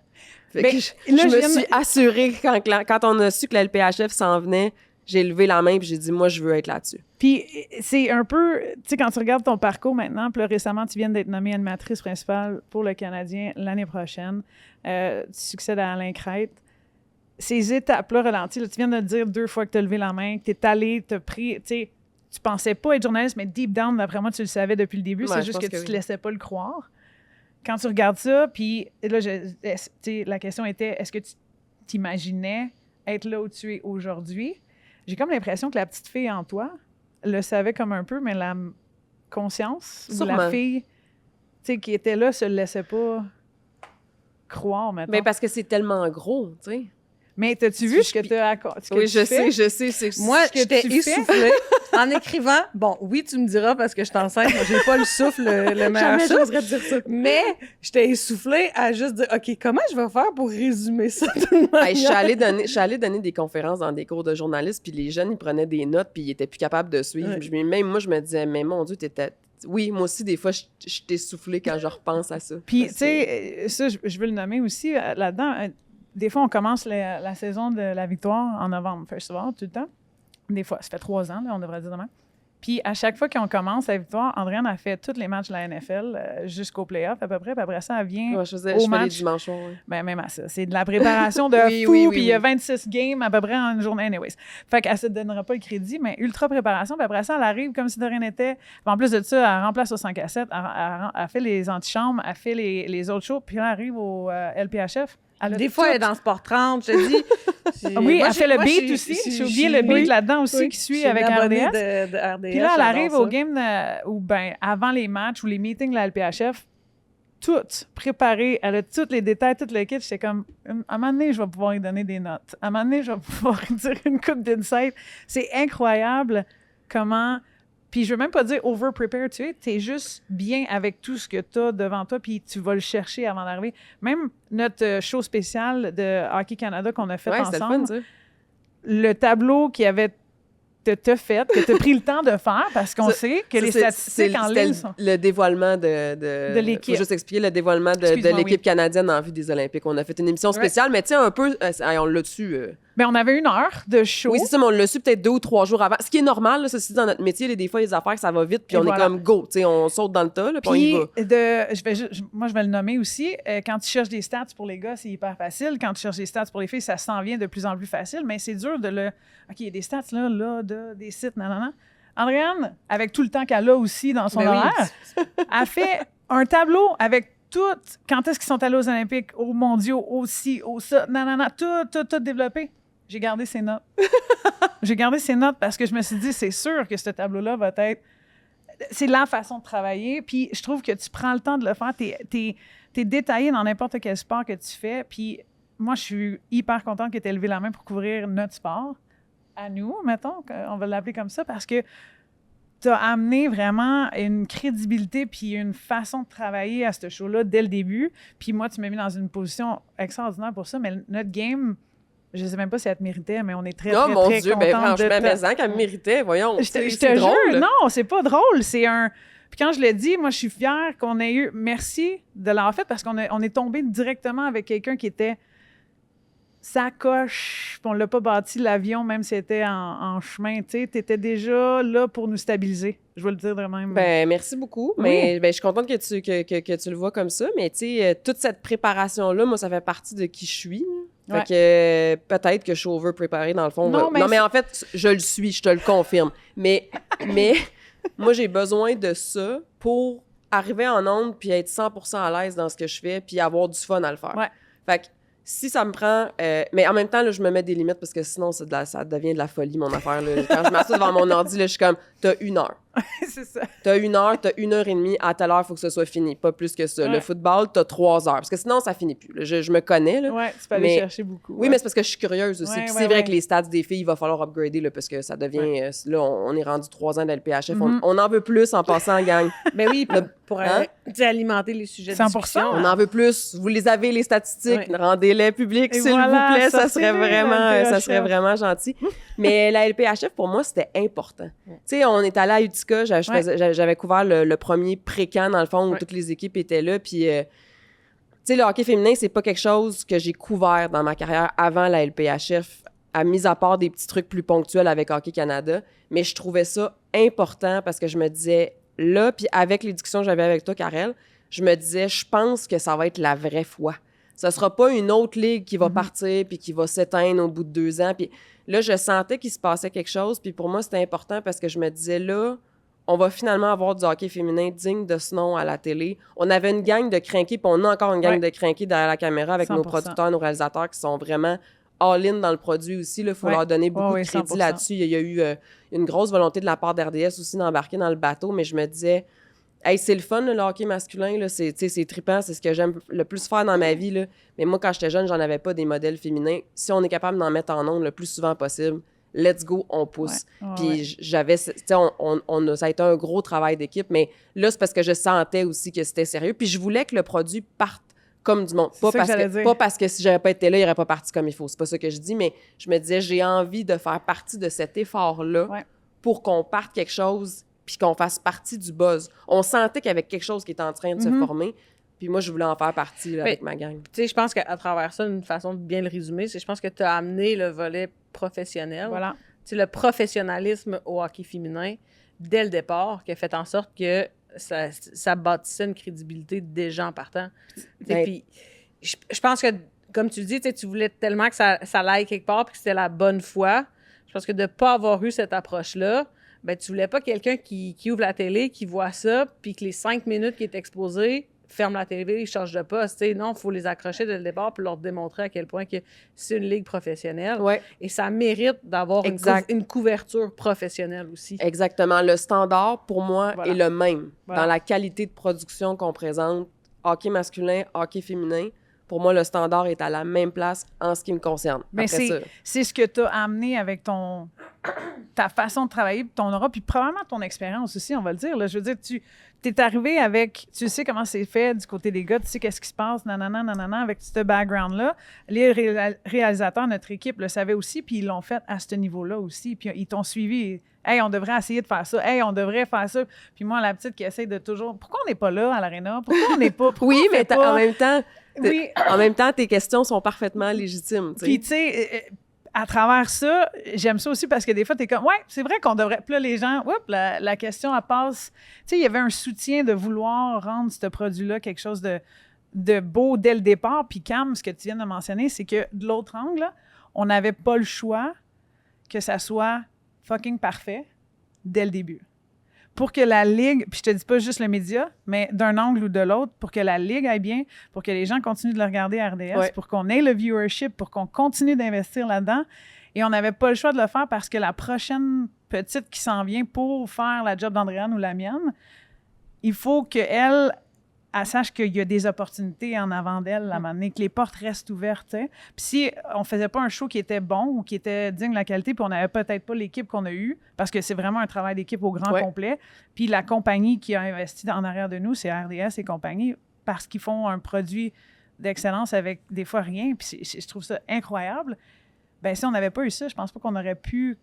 Fait Ben, que là, je je me viens de- suis assurée, quand on a su que la LPHF s'en venait, j'ai levé la main puis j'ai dit « Moi, je veux être là-dessus. » Puis c'est un peu, tu sais, quand tu regardes ton parcours maintenant, puis là, récemment, tu viens d'être nommée animatrice principale pour le Canadien l'année prochaine. Tu succèdes à Alain Crête. Ces étapes-là ralenties, là, tu viens de dire 2 fois que tu as levé la main, que tu es allé, tu as pris, tu sais, tu pensais pas être journaliste, mais deep down, d'après moi, tu le savais depuis le début. Ouais, C'est je juste pense que tu que te oui. laissais pas le croire. Quand tu regardes ça, puis là, tu sais, la question était, est-ce que tu t'imaginais être là où tu es aujourd'hui? J'ai comme l'impression que la petite fille en toi le savait comme un peu, mais la conscience ou la Sûrement. fille, tu sais, qui était là, se le laissait pas croire maintenant. Mais parce que c'est tellement gros, tu sais. Mais t'as-tu vu ce que Puis- tu as Oui, je sais. C'est Moi, Ce que j'étais tu fais. essoufflée en écrivant. Bon, oui, tu me diras parce que je suis enceinte. Moi, j'ai pas le souffle, le meilleur Jamais souffle. j'oserais dire ça. Mais j'étais essoufflée à juste dire, OK, comment je vais faire pour résumer ça d'une manière? Hey, je suis allée donner des conférences dans des cours de journalisme, puis les jeunes, ils prenaient des notes, puis ils étaient plus capables de suivre. Ouais. Même moi, je me disais, mais mon Dieu, t'étais... Oui, moi aussi, des fois, je t'ai soufflé quand je repense à ça. Puis, Parce tu sais, ça, je veux le nommer aussi là-dedans. Des fois, on commence la saison de la victoire en novembre, first of all, tout le temps. Des fois, ça fait 3 ans, là, on devrait dire demain. Puis, à chaque fois qu'on commence la victoire, Andréane a fait tous les matchs de la NFL jusqu'au playoff à peu près. Puis après ça, elle vient Ouais, je fais au les match. dimanches soirs, ouais. Ben, même à ça. C'est de la préparation de Oui, fou, oui, oui, puis il y a oui. 26 games à peu près en une journée, anyways. Fait qu'elle se donnera pas le crédit, mais ultra préparation. Puis après ça, elle arrive comme si de rien n'était. Puis en plus de ça, elle remplace au 5 à 7, elle fait les antichambres, elle fait les autres shows, puis là, elle arrive au LPHF. Elle a Des fois, elle est tout. dans Sport 30, je te dis. Oui, elle fait le beat aussi. J'ai oublié le beat là-dedans aussi qui suit avec RDS. de RDS. Puis là, elle arrive j'adore au game où, ben, avant les matchs ou les meetings de la LPHF, tout préparé. Elle a tous les détails, tout le kit. J'étais comme, à un moment donné, je vais pouvoir lui donner des notes. À un moment donné, je vais pouvoir lui dire une coupe d'insight. C'est incroyable comment... Puis je veux même pas dire over-prepare, tu es. T'es juste bien avec tout ce que tu as devant toi, puis tu vas le chercher avant d'arriver. Même notre show spécial de Hockey Canada qu'on a fait Ouais, c'était le ensemble, fun, ça. le tableau qui avait t'as fait, que t'as pris le temps de faire, parce qu'on Ça- sait que Ça, les statistiques en c'était ligne sont... le dévoilement de l'équipe. Faut juste expliquer le dévoilement de Excuse-moi, l'équipe oui. canadienne en vue des Olympiques. On a fait une émission spéciale, mais tu sais, un peu, on l'a su. Ben, on avait 1 heure de show. Oui, c'est ça, mais on l'a su peut-être 2 ou 3 jours avant. Ce qui est normal, là, ceci dans notre métier, là, des fois, les affaires, ça va vite, puis Et on voilà. est comme go. Tu sais, on saute dans le tas, là, puis on y Puis, va. moi, je vais le nommer aussi. Quand tu cherches des stats pour les gars, c'est hyper facile. Quand tu cherches des stats pour les filles, ça s'en vient de plus en plus facile, mais c'est dur de le... OK, il y a des stats là, des sites, nanana. Andréane, avec tout le temps qu'elle a aussi dans son Ben oui. horaire, a fait un tableau avec tout, quand est-ce qu'ils sont allés aux Olympiques, aux mondiaux, aussi, au ça, nanana, tout développé. J'ai gardé ses notes. J'ai gardé ses notes parce que je me suis dit, c'est sûr que ce tableau-là va être... C'est la façon de travailler. Puis je trouve que tu prends le temps de le faire. T'es détaillé dans n'importe quel sport que tu fais. Puis moi, je suis hyper contente que tu aies levé la main pour couvrir notre sport. À nous, mettons, on va l'appeler comme ça, parce que tu as amené vraiment une crédibilité puis une façon de travailler à ce show-là dès le début. Puis moi, tu m'as mis dans une position extraordinaire pour ça, mais notre game, je sais même pas si elle te méritait, mais on est très, Oh très, mon très Dieu, contente franchement, de mais ça qu'elle me méritait, voyons. Je te jure, non, c'est pas drôle, c'est un... Puis quand je le dis, moi, je suis fière qu'on ait eu... Merci de l'avoir fait, parce qu'on est tombé directement avec quelqu'un qui était sacoche, puis on l'a pas bâti l'avion, même si c'était en chemin, tu sais, t'étais déjà là pour nous stabiliser, je vais le dire de même. Ben, merci beaucoup, mais ben, je suis contente que tu le vois comme ça, mais tu sais, toute cette préparation-là, moi, ça fait partie de qui je suis. Fait que peut-être que je suis over-préparée, dans le fond. Non, mais en fait, je le suis, je te le confirme. Mais moi, j'ai besoin de ça pour arriver en onde puis être 100% à l'aise dans ce que je fais puis avoir du fun à le faire. Ouais. Fait que si ça me prend... mais en même temps, là, je me mets des limites parce que sinon, ça devient de la folie, mon affaire. Là. Quand je m'assois devant mon ordi, là, je suis comme, t'as 1 heure. C'est ça. T'as 1 heure, t'as 1 heure et demie. À telle heure, il faut que ce soit fini. Pas plus que ça. Ouais. Le football, t'as 3 heures. Parce que sinon, ça finit plus. Là. Je me connais. Là. Ouais, tu peux aller chercher beaucoup. Oui, mais c'est parce que je suis curieuse aussi. Ouais, Puis ouais, c'est vrai ouais. que les stats des filles, il va falloir upgrader là, parce que ça devient... là, on est rendu 3 ans de LPHF. On en veut plus en passant en gang. Ben oui, pour alimenter les sujets de 100%. discussion. On en veut plus. Vous les avez, les statistiques. Ouais. Rendez-les publics, Et s'il voilà, vous plaît. Ça sortez-les, serait LPHF. vraiment gentil. Mais la LPHF, pour moi, c'était important. Tu sais, on est allé à Utica. J'avais couvert le premier pré-camp, dans le fond, où toutes les équipes étaient là. Puis, tu sais, le hockey féminin, c'est pas quelque chose que j'ai couvert dans ma carrière avant la LPHF, mis à part des petits trucs plus ponctuels avec Hockey Canada. Mais je trouvais ça important parce que je me disais, là, puis avec les discussions que j'avais avec toi, Karel, je me disais, je pense que ça va être la vraie foi. Ce sera pas une autre ligue qui va partir puis qui va s'éteindre au bout de 2 ans. Puis là, je sentais qu'il se passait quelque chose. Puis pour moi, c'était important parce que je me disais, là, on va finalement avoir du hockey féminin digne de ce nom à la télé. On avait une gang de crinqués, puis on a encore une gang de crinqués derrière la caméra avec 100%. nos producteurs, nos réalisateurs qui sont vraiment all-in dans le produit aussi. Il faut leur donner beaucoup de crédit 100%. là-dessus. Il y a eu une grosse volonté de la part d'RDS aussi d'embarquer dans le bateau, mais je me disais, hey, c'est le fun, le hockey masculin, là, c'est trippant, c'est ce que j'aime le plus faire dans ma vie. Là. Mais moi, quand j'étais jeune, j'en avais pas des modèles féminins. Si on est capable d'en mettre en ondes le plus souvent possible, let's go, on pousse. Puis j'avais, tu sais, ça a été un gros travail d'équipe, mais là, c'est parce que je sentais aussi que c'était sérieux. Puis je voulais que le produit parte comme du monde. Pas parce que si j'avais pas été là, il n'aurait pas parti comme il faut. C'est pas ça que je dis, mais je me disais, j'ai envie de faire partie de cet effort-là pour qu'on parte quelque chose puis qu'on fasse partie du buzz. On sentait qu'il y avait quelque chose qui était en train de se former. Puis moi, je voulais en faire partie là, avec ma gang. Tu sais, je pense qu'à travers ça, une façon de bien le résumer, c'est je pense que tu as amené le volet professionnel. Voilà. Tu sais, le professionnalisme au hockey féminin dès le départ qui a fait en sorte que ça bâtissait une crédibilité déjà en partant. Puis je pense que, comme tu le dis, tu voulais tellement que ça aille quelque part puis que c'était la bonne foi. Je pense que de ne pas avoir eu cette approche-là, ben tu voulais pas quelqu'un qui ouvre la télé, qui voit ça, puis que les 5 minutes qui est exposé ferme la télé, ils changent de poste. T'sais, non, il faut les accrocher dès le départ puis leur démontrer à quel point que c'est une ligue professionnelle. Ouais. Et ça mérite d'avoir une couverture professionnelle aussi. Exactement. Le standard, pour moi, est le même. Voilà. Dans la qualité de production qu'on présente, hockey masculin, hockey féminin, pour moi, le standard est à la même place en ce qui me concerne. Mais c'est ce que tu as amené avec ta façon de travailler, ton aura, puis probablement ton expérience aussi, on va le dire. Là. Je veux dire, tu es arrivé avec... Tu sais comment c'est fait du côté des gars, tu sais qu'est-ce qui se passe, nanana, avec ce background-là. Les réalisateurs, notre équipe, le savaient aussi, puis ils l'ont fait à ce niveau-là aussi. Puis ils t'ont suivi. Hey, on devrait essayer de faire ça. Hey, on devrait faire ça. Puis moi, la petite qui essaie de toujours... Pourquoi on n'est pas là à l'aréna? Pourquoi on n'est pas... Oui, mais pas... en même temps... Oui. En même temps, tes questions sont parfaitement légitimes. T'sais. Puis, tu sais, à travers ça, j'aime ça aussi parce que des fois, t'es comme, ouais, c'est vrai qu'on devrait. Puis là, les gens, la question, elle passe. Tu sais, il y avait un soutien de vouloir rendre ce produit-là quelque chose de beau dès le départ. Puis, Cam, ce que tu viens de mentionner, c'est que de l'autre angle, là, on n'avait pas le choix que ça soit fucking parfait dès le début. Pour que la Ligue, puis je te dis pas juste le média, mais d'un angle ou de l'autre, pour que la Ligue aille bien, pour que les gens continuent de le regarder à RDS, pour qu'on ait le viewership, pour qu'on continue d'investir là-dedans. Et on n'avait pas le choix de le faire parce que la prochaine petite qui s'en vient pour faire la job d'Andréane ou la mienne, il faut qu'elle elle sache qu'il y a des opportunités en avant d'elle, à un moment donné, que les portes restent ouvertes. T'sais. Puis si on ne faisait pas un show qui était bon ou qui était digne de la qualité, puis on n'avait peut-être pas l'équipe qu'on a eue, parce que c'est vraiment un travail d'équipe au grand complet, puis la compagnie qui a investi en arrière de nous, c'est RDS et compagnie, parce qu'ils font un produit d'excellence avec des fois rien, puis je trouve ça incroyable. Bien, si on n'avait pas eu ça, je pense pas qu'on aurait pu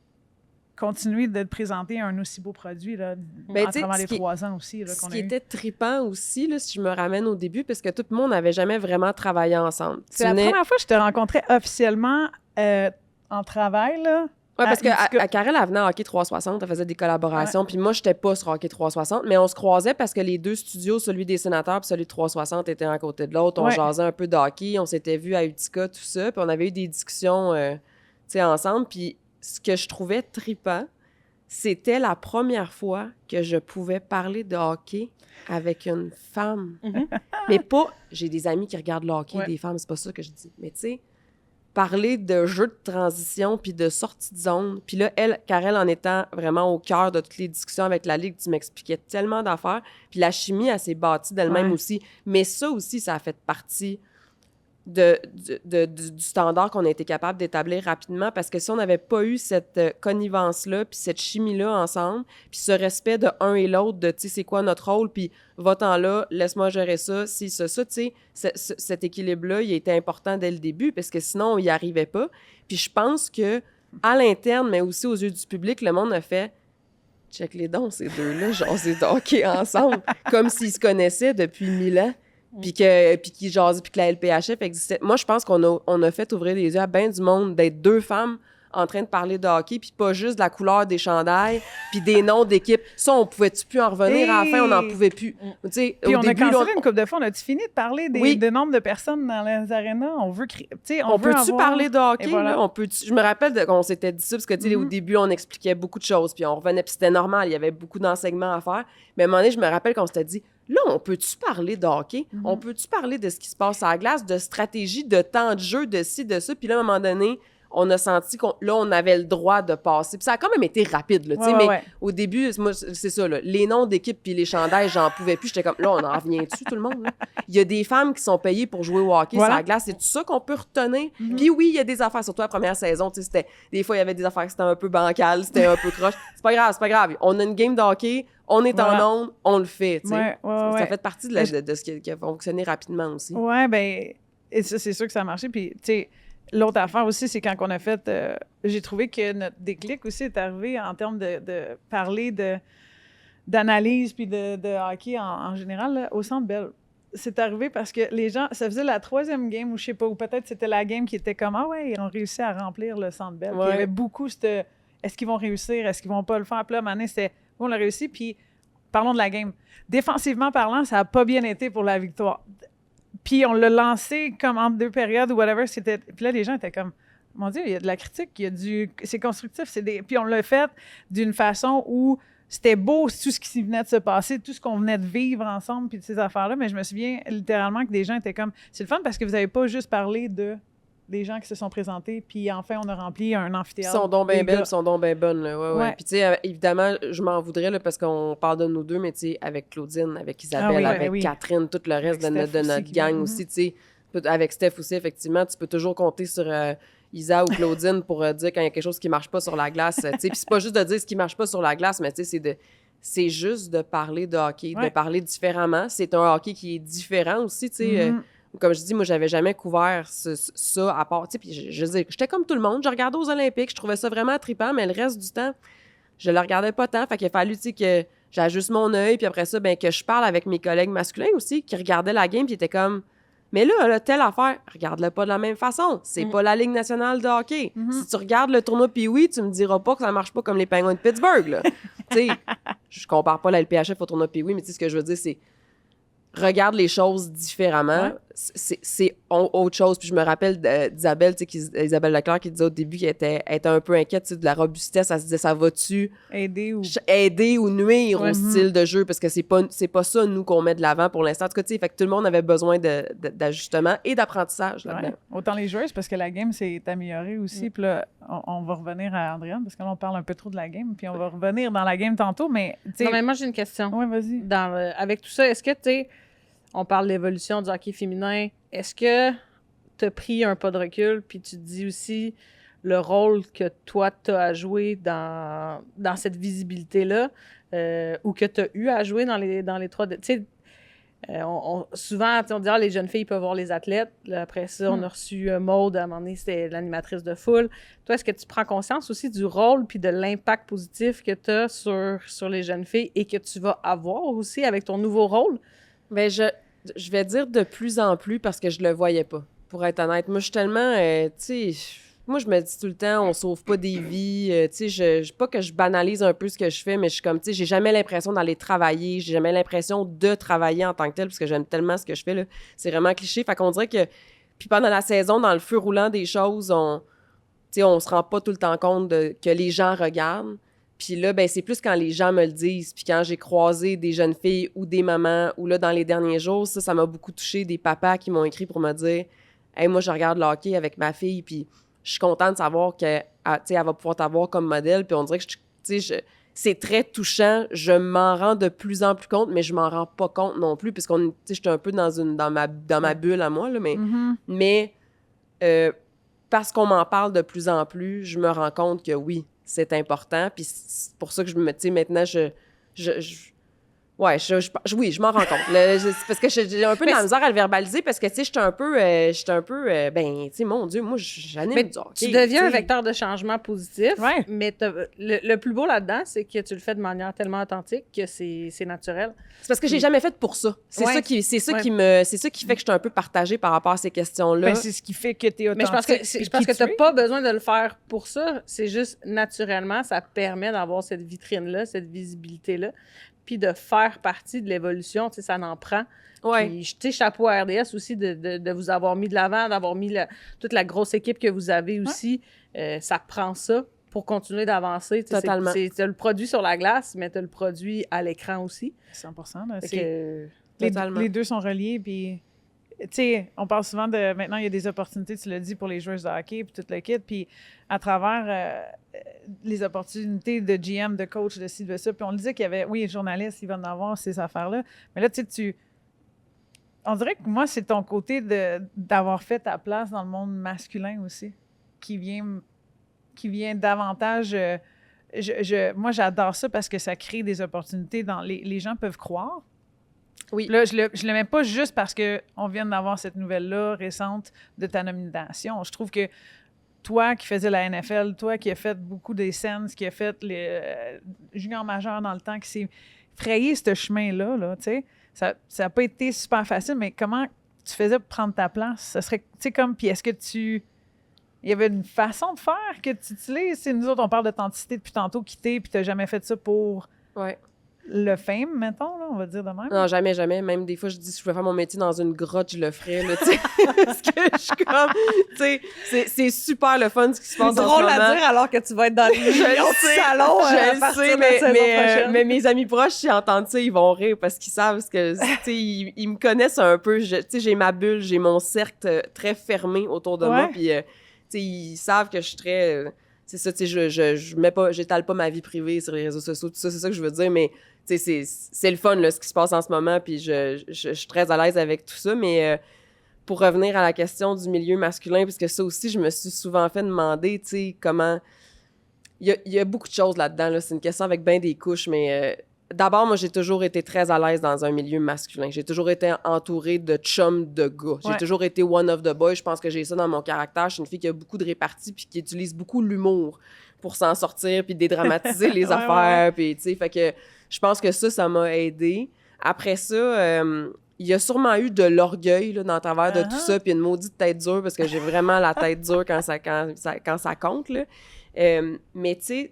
continuer de présenter un aussi beau produit là, à travers les 3 ans aussi. Là, ce qui était trippant aussi, là, si je me ramène au début, parce que tout le monde n'avait jamais vraiment travaillé ensemble. C'est la première fois que je te rencontrais officiellement en travail. Là, oui, parce que Karel, elle venait à Hockey 360, elle faisait des collaborations, puis moi, je n'étais pas sur Hockey 360, mais on se croisait parce que les 2 studios, celui des sénateurs et celui de 360, étaient à côté de l'autre. On jasait un peu de hockey, on s'était vus à Utica, tout ça, puis on avait eu des discussions ensemble, puis ce que je trouvais trippant, c'était la première fois que je pouvais parler de hockey avec une femme. Mais pas... J'ai des amis qui regardent le hockey, des femmes, c'est pas ça que je dis. Mais tu sais, parler de jeux de transition puis de sortie de zone. Puis là, Karel, en étant vraiment au cœur de toutes les discussions avec la Ligue, tu m'expliquais tellement d'affaires. Puis la chimie, elle s'est bâtie d'elle-même aussi. Mais ça aussi, ça a fait partie du standard qu'on a été capable d'établir rapidement, parce que si on n'avait pas eu cette connivence-là, puis cette chimie-là ensemble, puis ce respect de un et l'autre, de, tu sais, c'est quoi notre rôle, puis va-t'en là, laisse-moi gérer ça, tu sais, cet équilibre-là, il était important dès le début, parce que sinon, on n'y arrivait pas. Puis je pense que à l'interne, mais aussi aux yeux du public, le monde a fait « check les dons, ces deux-là, genre, c'est hockey ensemble », comme s'ils se connaissaient depuis 1000 ans. Puis qu'ils jasaient, puis que la LPHF existait. Moi, je pense qu'on a fait ouvrir les yeux à bien du monde d'être 2 femmes en train de parler de hockey, puis pas juste de la couleur des chandails, puis des noms d'équipes. Ça, on pouvait-tu plus en revenir? À la fin, on n'en pouvait plus. Puis on a cancellé une couple de fois. On a-tu fini de parler de nombre de personnes dans les arénas? On veut on peut-tu parler de hockey? Voilà. Là? Je me rappelle qu'on s'était dit ça, parce que au début, on expliquait beaucoup de choses, puis on revenait, puis c'était normal, il y avait beaucoup d'enseignements à faire. Mais à un moment donné, je me rappelle qu'on s'était dit, là, on peut-tu parler de hockey? On peut-tu parler de ce qui se passe à la glace, de stratégie, de temps de jeu, de ci, de ça? Puis là, à un moment donné, on a senti qu'on avait le droit de passer. Puis ça a quand même été rapide, là, mais au début, moi, c'est ça, là, les noms d'équipes puis les chandails, j'en pouvais plus. J'étais comme, là, on en revient dessus, tout le monde. Là. Il y a des femmes qui sont payées pour jouer au hockey sur la glace. C'est tout ça qu'on peut retenir. Puis oui, il y a des affaires, surtout la première saison, des fois, il y avait des affaires qui étaient un peu bancales, c'était un peu croche. C'est pas grave. On a une game de hockey, on est en onde, on le fait, Ça fait partie de ce qui a fonctionné rapidement aussi. Oui, bien, et ça, c'est sûr que ça a marché. Puis, tu sais, l'autre affaire aussi, c'est quand on a fait... j'ai trouvé que notre déclic aussi est arrivé en termes de parler d'analyse puis de hockey en général là, au Centre Bell. C'est arrivé parce que les gens... Ça faisait la 3e game, ou je sais pas, ou peut-être c'était la game qui était comme « Ah ouais, ils ont réussi à remplir le Centre Bell. » Puis il y avait beaucoup est-ce qu'ils vont réussir? Est-ce qu'ils vont pas le faire? Puis là, à un moment donné, c'était « On l'a réussi. » Puis parlons de la game. Défensivement parlant, ça a pas bien été pour la victoire. Puis on l'a lancé comme entre 2 périodes ou whatever. Puis là, les gens étaient comme, mon Dieu, il y a de la critique, c'est constructif. Puis on l'a fait d'une façon où c'était beau tout ce qui venait de se passer, tout ce qu'on venait de vivre ensemble, puis de ces affaires-là. Mais je me souviens littéralement que des gens étaient comme, c'est le fun parce que vous n'avez pas juste parlé des gens qui se sont présentés, puis enfin, on a rempli un amphithéâtre. Ils sont donc bien belles, ils sont donc bien bonnes. Là. Ouais. Puis, tu sais, évidemment, je m'en voudrais là, parce qu'on parle de nous deux, mais tu sais, avec Claudine, avec Isabelle, avec Catherine, tout le reste de notre gang aussi, tu sais, avec Steph aussi, effectivement, tu peux toujours compter sur Isa ou Claudine pour dire quand il y a quelque chose qui marche pas sur la glace. Tu sais, puis c'est pas juste de dire ce qui marche pas sur la glace, mais tu sais, c'est juste de parler de hockey, de parler différemment. C'est un hockey qui est différent aussi, tu sais. Comme je dis, moi, j'avais jamais couvert ça à part. Puis je dis, j'étais comme tout le monde. Je regardais aux Olympiques. Je trouvais ça vraiment trippant, mais le reste du temps, je le regardais pas tant. Fait qu'il a fallu, tu sais, que j'ajuste mon œil. Puis après ça, ben que je parle avec mes collègues masculins aussi qui regardaient la game. Puis étaient comme, mais là, telle affaire, regarde-le pas de la même façon. C'est pas la Ligue nationale de hockey. Si tu regardes le tournoi Pee-Wee, tu me diras pas que ça marche pas comme les Penguins de Pittsburgh, là. Tu sais, je compare pas la LPHF au tournoi Pee-Wee, mais tu sais, ce que je veux dire, c'est regarde les choses différemment. C'est autre chose. Puis je me rappelle d'Isabelle, tu sais, Isabelle Leclerc qui disait au début qu'elle était un peu inquiète, tu sais, de la robustesse. Elle se disait, ça va-tu aider ou nuire au style de jeu? Parce que c'est pas ça, nous, qu'on met de l'avant pour l'instant. En tout cas, tu sais, fait que tout le monde avait besoin d'ajustement et d'apprentissage là-dedans. Autant les joueuses, parce que la game s'est améliorée aussi. Puis là, on va revenir à Andréane, parce que là, on parle un peu trop de la game. Puis on va revenir dans la game tantôt, mais... Non, mais moi, j'ai une question. Oui, vas-y. Avec tout ça, est-ce que, tu sais, on parle de l'évolution du hockey féminin. Est-ce que tu as pris un pas de recul, puis tu te dis aussi le rôle que toi, tu as à jouer dans cette visibilité-là, ou que tu as eu à jouer dans les trois... Tu sais, souvent, on dit les jeunes filles peuvent voir les athlètes. Là, après ça, on a reçu Maude, à un moment donné, c'était l'animatrice de foule. Toi, est-ce que tu prends conscience aussi du rôle puis de l'impact positif que tu as sur les jeunes filles et que tu vas avoir aussi avec ton nouveau rôle? Bien, je vais dire de plus en plus parce que je le voyais pas, pour être honnête. Moi, je suis tellement, tu sais, moi, je me dis tout le temps, on sauve pas des vies. Tu sais, pas que je banalise un peu ce que je fais, mais je suis comme, tu sais, j'ai jamais l'impression d'aller travailler, j'ai jamais l'impression de travailler en tant que tel parce que j'aime tellement ce que je fais, là. C'est vraiment cliché. Fait qu'on dirait que, puis pendant la saison, dans le feu roulant des choses, tu sais, on se rend pas tout le temps compte que les gens regardent. Puis là, ben c'est plus quand les gens me le disent. Puis quand j'ai croisé des jeunes filles ou des mamans, ou là, dans les derniers jours, ça m'a beaucoup touché, des papas qui m'ont écrit pour me dire « Hey, moi, je regarde le hockey avec ma fille, puis je suis contente de savoir qu'elle va pouvoir t'avoir comme modèle. » Puis on dirait que, c'est très touchant. Je m'en rends de plus en plus compte, mais je m'en rends pas compte non plus, puisqu'on, je suis un peu dans ma bulle à moi, là, mais parce qu'on m'en parle de plus en plus, je me rends compte que oui, c'est important. Puis c'est pour ça que je me, tu sais, maintenant, oui, je m'en rends compte. C'est parce que j'ai un peu de la misère à le verbaliser parce que, tu sais, j'étais un peu, ben, tu sais, mon Dieu, moi, j'anime du hockey. Tu deviens un vecteur de changement positif, Ouais. mais le plus beau là-dedans, c'est que tu le fais de manière tellement authentique que c'est naturel. C'est parce que j'ai jamais fait pour ça. C'est ça qui fait que je suis un peu partagée par rapport à ces questions-là. Ben, c'est ce qui fait que tu es authentique. Mais je pense que tu n'as pas besoin de le faire pour ça. C'est juste naturellement, ça permet d'avoir cette vitrine-là, cette visibilité-là, puis de faire partie de l'évolution. Tu sais, ça en prend. Ouais. Puis, tu sais, chapeau à RDS aussi de vous avoir mis de l'avant, d'avoir mis toute la grosse équipe que vous avez aussi. Ça prend ça pour continuer d'avancer. Totalement. Tu as le produit sur la glace, mais tu as le produit à l'écran aussi. 100%. Là, Totalement. les deux sont reliés, puis... Tu sais, on parle souvent de... Maintenant, il y a des opportunités, tu l'as dit, pour les joueurs de hockey, puis tout le kit, puis à travers les opportunités de GM, de coach, de ci, de ça, puis on le disait qu'il y avait... Oui, les journalistes, ils vont en avoir ces affaires-là, mais là, tu sais, on dirait que moi, c'est ton côté d'avoir fait ta place dans le monde masculin aussi, qui vient davantage... moi, j'adore ça parce que ça crée des opportunités. Les gens peuvent croire. Oui. Là, je le mets pas juste parce qu'on vient d'avoir cette nouvelle-là récente de ta nomination. Je trouve que toi qui faisais la NFL, toi qui as fait beaucoup des scènes, qui a fait les juniors majeurs dans le temps, qui s'est frayé ce chemin-là, là, tu sais, ça n'a pas été super facile, mais comment tu faisais pour prendre ta place? Ça serait, tu sais, comme, puis est-ce que il y avait une façon de faire que tu utilises? Nous autres, on parle d'authenticité depuis tantôt, quitter, puis tu n'as jamais fait ça pour le fame, mettons, là, on va dire de même. Non, jamais, jamais. Même des fois, je dis, si je pouvais faire mon métier dans une grotte, je le ferais, là, tu sais. Parce que je suis comme, tu sais, c'est super le fun ce qui se passe en ce moment. C'est drôle à dire alors que tu vas être dans les millions de salons je le sais, mais mes amis proches, s'ils entendent ça, ils vont rire parce qu'ils savent que, tu sais, ils me connaissent un peu. Tu sais, j'ai ma bulle, j'ai mon cercle très fermé autour de moi, puis, tu sais, ils savent que je suis très... c'est ça, tu sais, j'étale pas ma vie privée sur les réseaux sociaux, tout ça, c'est ça que je veux dire, mais tu sais, c'est le fun, là, ce qui se passe en ce moment, puis je suis très à l'aise avec tout ça, mais pour revenir à la question du milieu masculin, parce que ça aussi, je me suis souvent fait demander, tu sais, comment... Il y a beaucoup de choses là-dedans, là, c'est une question avec bien des couches, mais d'abord, moi, j'ai toujours été très à l'aise dans un milieu masculin. J'ai toujours été entourée de chums de gars. J'ai toujours été one of the boys. Je pense que j'ai ça dans mon caractère. Je suis une fille qui a beaucoup de réparties puis qui utilise beaucoup l'humour pour s'en sortir puis dédramatiser les affaires. Puis, tu sais, fait que je pense que ça m'a aidé. Après ça, il y a sûrement eu de l'orgueil là, dans le travers de tout ça puis une maudite tête dure parce que j'ai vraiment la tête dure quand ça compte, là. Mais, tu sais,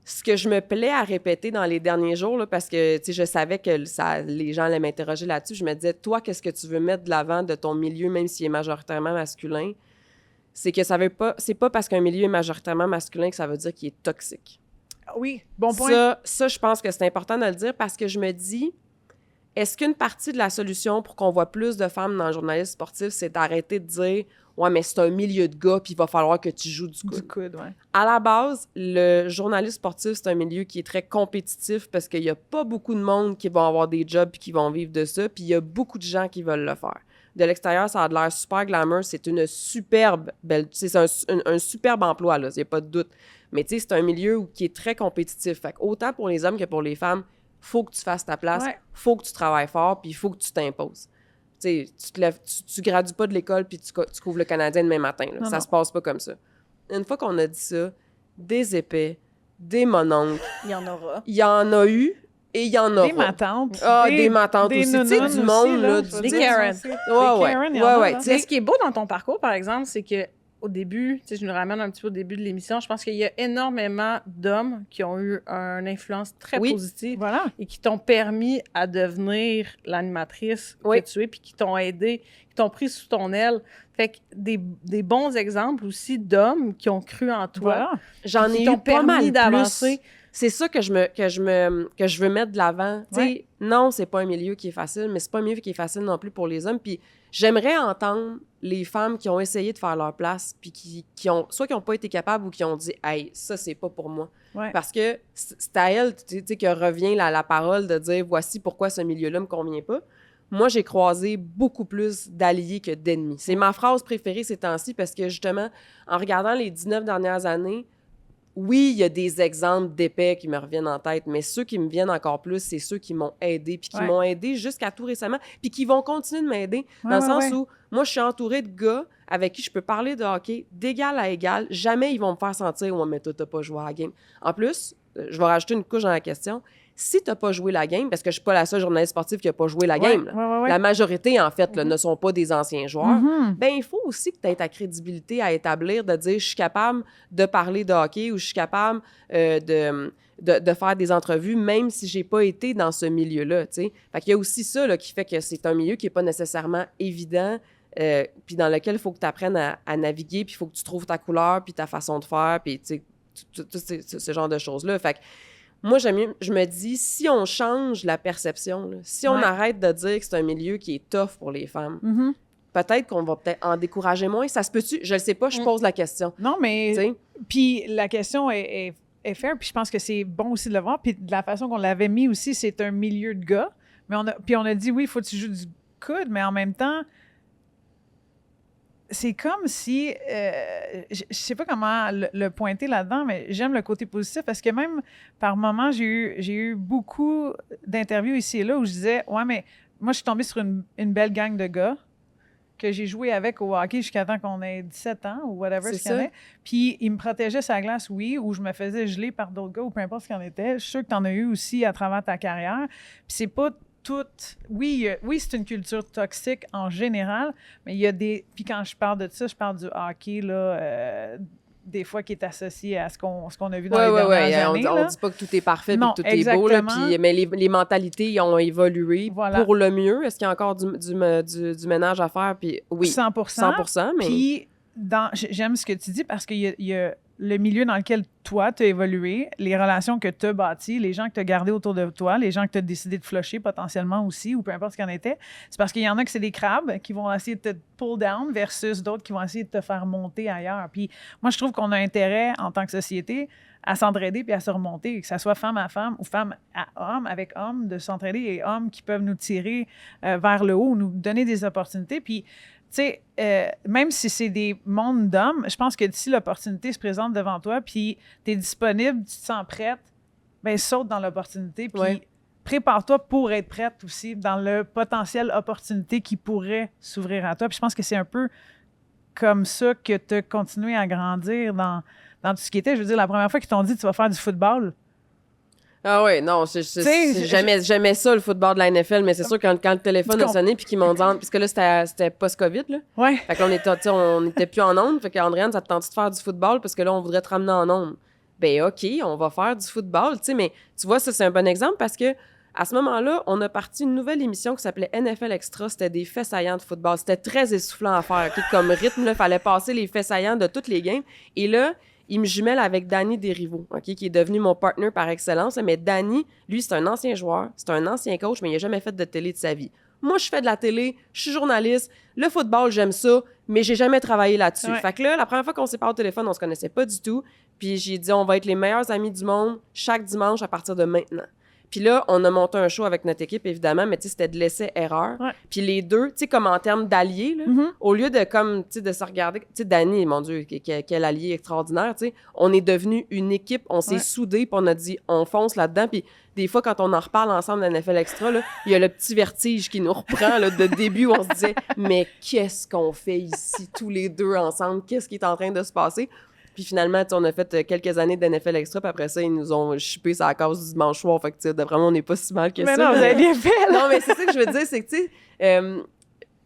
ce que je me plais à répéter dans les derniers jours, là, parce que je savais que les gens allaient m'interroger là-dessus, je me disais, toi, qu'est-ce que tu veux mettre de l'avant de ton milieu, même s'il est majoritairement masculin? C'est que c'est pas parce qu'un milieu est majoritairement masculin que ça veut dire qu'il est toxique. Oui, bon point. Ça, je pense que c'est important de le dire parce que je me dis, est-ce qu'une partie de la solution pour qu'on voit plus de femmes dans le journalisme sportif, c'est d'arrêter de dire « Ouais, mais c'est un milieu de gars, puis il va falloir que tu joues du coude. » Du coude, ouais. À la base, le journalisme sportif, c'est un milieu qui est très compétitif parce qu'il n'y a pas beaucoup de monde qui vont avoir des jobs et qui vont vivre de ça, puis il y a beaucoup de gens qui veulent le faire. De l'extérieur, ça a l'air super glamour, c'est une superbe belle... C'est un superbe emploi, là, il n'y a pas de doute. Mais tu sais, c'est un milieu qui est très compétitif. Fait autant pour les hommes que pour les femmes, faut que tu fasses ta place, faut que tu travailles fort, puis il faut que tu t'imposes. Tu sais, tu te lèves, tu gradues pas de l'école puis tu couvres le Canadien demain matin. Là. Ça se passe pas comme ça. Une fois qu'on a dit ça, des épais, des mononcles. Il y en aura. Il y en a eu et il y en aura. Des matantes. Des matantes aussi. Tu sais, du monde, là. Des Karen. Ouais. Mais ce qui est beau dans ton parcours, par exemple, c'est que au début, tu sais, je nous ramène un petit peu au début de l'émission, je pense qu'il y a énormément d'hommes qui ont eu une influence très positive et qui t'ont permis à devenir l'animatrice que tu es, puis qui t'ont aidé, qui t'ont pris sous ton aile. Fait que des bons exemples aussi d'hommes qui ont cru en toi. J'en ai eu pas mal d'avancer. C'est ça que je veux mettre de l'avant. Tu sais, non, c'est pas un milieu qui est facile, mais c'est pas un milieu qui est facile non plus pour les hommes. Puis j'aimerais entendre les femmes qui ont essayé de faire leur place, puis qui ont pas été capables ou qui ont dit « Hey, ça, c'est pas pour moi. » Parce que c'est à elles, tu sais, que revient la parole de dire « Voici pourquoi ce milieu-là me convient pas. » Moi, j'ai croisé beaucoup plus d'alliés que d'ennemis. C'est ma phrase préférée ces temps-ci parce que, justement, en regardant les 19 dernières années, oui, il y a des exemples d'épais qui me reviennent en tête, mais ceux qui me viennent encore plus, c'est ceux qui m'ont aidé, puis qui m'ont aidé jusqu'à tout récemment, puis qui vont continuer de m'aider, dans le sens où moi, je suis entourée de gars avec qui je peux parler de hockey d'égal à égal. Jamais ils vont me faire sentir « Ouais, mais toi, t'as pas joué à la game. » En plus, je vais rajouter une couche dans la question. Si tu n'as pas joué la game, parce que je ne suis pas la seule journaliste sportive qui n'a pas joué la game, la majorité, en fait, là, ne sont pas des anciens joueurs, ben il faut aussi que tu aies ta crédibilité à établir, de dire « Je suis capable de parler de hockey » ou « Je suis capable de faire des entrevues, même si je n'ai pas été dans ce milieu-là. » Fait qu'il y a aussi ça là, qui fait que c'est un milieu qui n'est pas nécessairement évident, puis dans lequel il faut que tu apprennes à naviguer, puis il faut que tu trouves ta couleur, puis ta façon de faire, puis tout ce genre de choses-là. Fait que moi, je me dis, si on change la perception, là, si on arrête de dire que c'est un milieu qui est tough pour les femmes, peut-être qu'on va peut-être en décourager moins. Ça se peut-tu? Je ne sais pas, je pose la question. Non, mais... Puis la question est fair, puis je pense que c'est bon aussi de le voir. Puis de la façon qu'on l'avait mis aussi, c'est un milieu de gars. Mais on a dit, oui, il faut que tu joues du coude, mais en même temps... C'est comme si, je sais pas comment le pointer là-dedans, mais j'aime le côté positif parce que même par moments, j'ai eu beaucoup d'interviews ici et là où je disais « Ouais, mais moi, je suis tombée sur une belle gang de gars que j'ai joué avec au hockey jusqu'à temps qu'on ait 17 ans ou whatever ce qu'il y en ait. Puis ils me protégeaient sa glace, oui, ou je me faisais geler par d'autres gars ou peu importe ce qu'il en était. Je suis sûre que tu en as eu aussi à travers ta carrière. Puis c'est pas oui, c'est une culture toxique en général, mais il y a des... Puis quand je parle de ça, je parle du hockey, là, des fois qui est associé à ce qu'on a vu dans les dernières années. On dit pas que tout est parfait et que tout est beau, là, mais les mentalités ont évolué pour le mieux. Est-ce qu'il y a encore du ménage à faire? Puis, oui, 100%, mais... Puis, j'aime ce que tu dis parce qu'il y a le milieu dans lequel toi, tu as évolué, les relations que tu as bâties, les gens que tu as gardés autour de toi, les gens que tu as décidé de flusher potentiellement aussi, ou peu importe ce qu'il en était, c'est parce qu'il y en a que c'est des crabes qui vont essayer de te pull down versus d'autres qui vont essayer de te faire monter ailleurs. Puis moi, je trouve qu'on a intérêt, en tant que société, à s'entraider puis à se remonter, que ça soit femme à femme ou femme à homme, avec homme, de s'entraider et hommes qui peuvent nous tirer vers le haut, nous donner des opportunités. Puis tu sais, même si c'est des mondes d'hommes, je pense que si l'opportunité se présente devant toi, puis tu es disponible, tu te sens prête, bien, saute dans l'opportunité, puis prépare-toi pour être prête aussi dans le potentiel opportunité qui pourrait s'ouvrir à toi. Puis je pense que c'est un peu comme ça que tu as continué à grandir dans tout ce qui était. Je veux dire, la première fois qu'ils t'ont dit « tu vas faire du football », ah oui, non, j'aimais ça, le football de la NFL, mais c'est sûr, quand le téléphone a sonné puis qu'ils m'ont dit... Parce que là, c'était post-COVID, là. Ouais. Fait que on n'était plus en onde. Fait qu'Andréane, ça te tente de faire du football parce que là, on voudrait te ramener en onde. Ben OK, on va faire du football, tu sais, mais tu vois, ça, c'est un bon exemple parce que à ce moment-là, on a parti une nouvelle émission qui s'appelait NFL Extra. C'était des faits saillants de football. C'était très essoufflant à faire. Okay? Comme rythme, il fallait passer les faits saillants de toutes les games. Et là, il me jumelle avec Danny Desrivaux, OK, qui est devenu mon partner par excellence. Mais Danny, lui, c'est un ancien joueur, c'est un ancien coach, mais il n'a jamais fait de télé de sa vie. Moi, je fais de la télé, je suis journaliste, le football, j'aime ça, mais j'ai jamais travaillé là-dessus. Ouais. Fait que là, la première fois qu'on s'est parlé au téléphone, on se connaissait pas du tout. Puis j'ai dit, on va être les meilleurs amis du monde chaque dimanche à partir de maintenant. Puis là, on a monté un show avec notre équipe, évidemment, mais tu sais, c'était de l'essai-erreur. Ouais. Puis les deux, tu sais, comme en termes d'alliés, là, au lieu de, comme, tu sais, de se regarder... Tu sais, Danny, mon Dieu, quel allié extraordinaire, tu sais. On est devenu une équipe, on s'est soudés, puis on a dit, on fonce là-dedans. Puis des fois, quand on en reparle ensemble dans NFL Extra, là, il y a le petit vertige qui nous reprend, là, de début, où on se disait, mais qu'est-ce qu'on fait ici, tous les deux ensemble? Qu'est-ce qui est en train de se passer? Puis finalement, on a fait quelques années d'NFL Extra, puis après ça, ils nous ont chippé sur la case du dimanche soir. Fait que, tu sais, vraiment, on n'est pas si mal que Mais ça. non, vous avez bien fait, là. Non, mais c'est ça que je veux dire, c'est que, tu sais...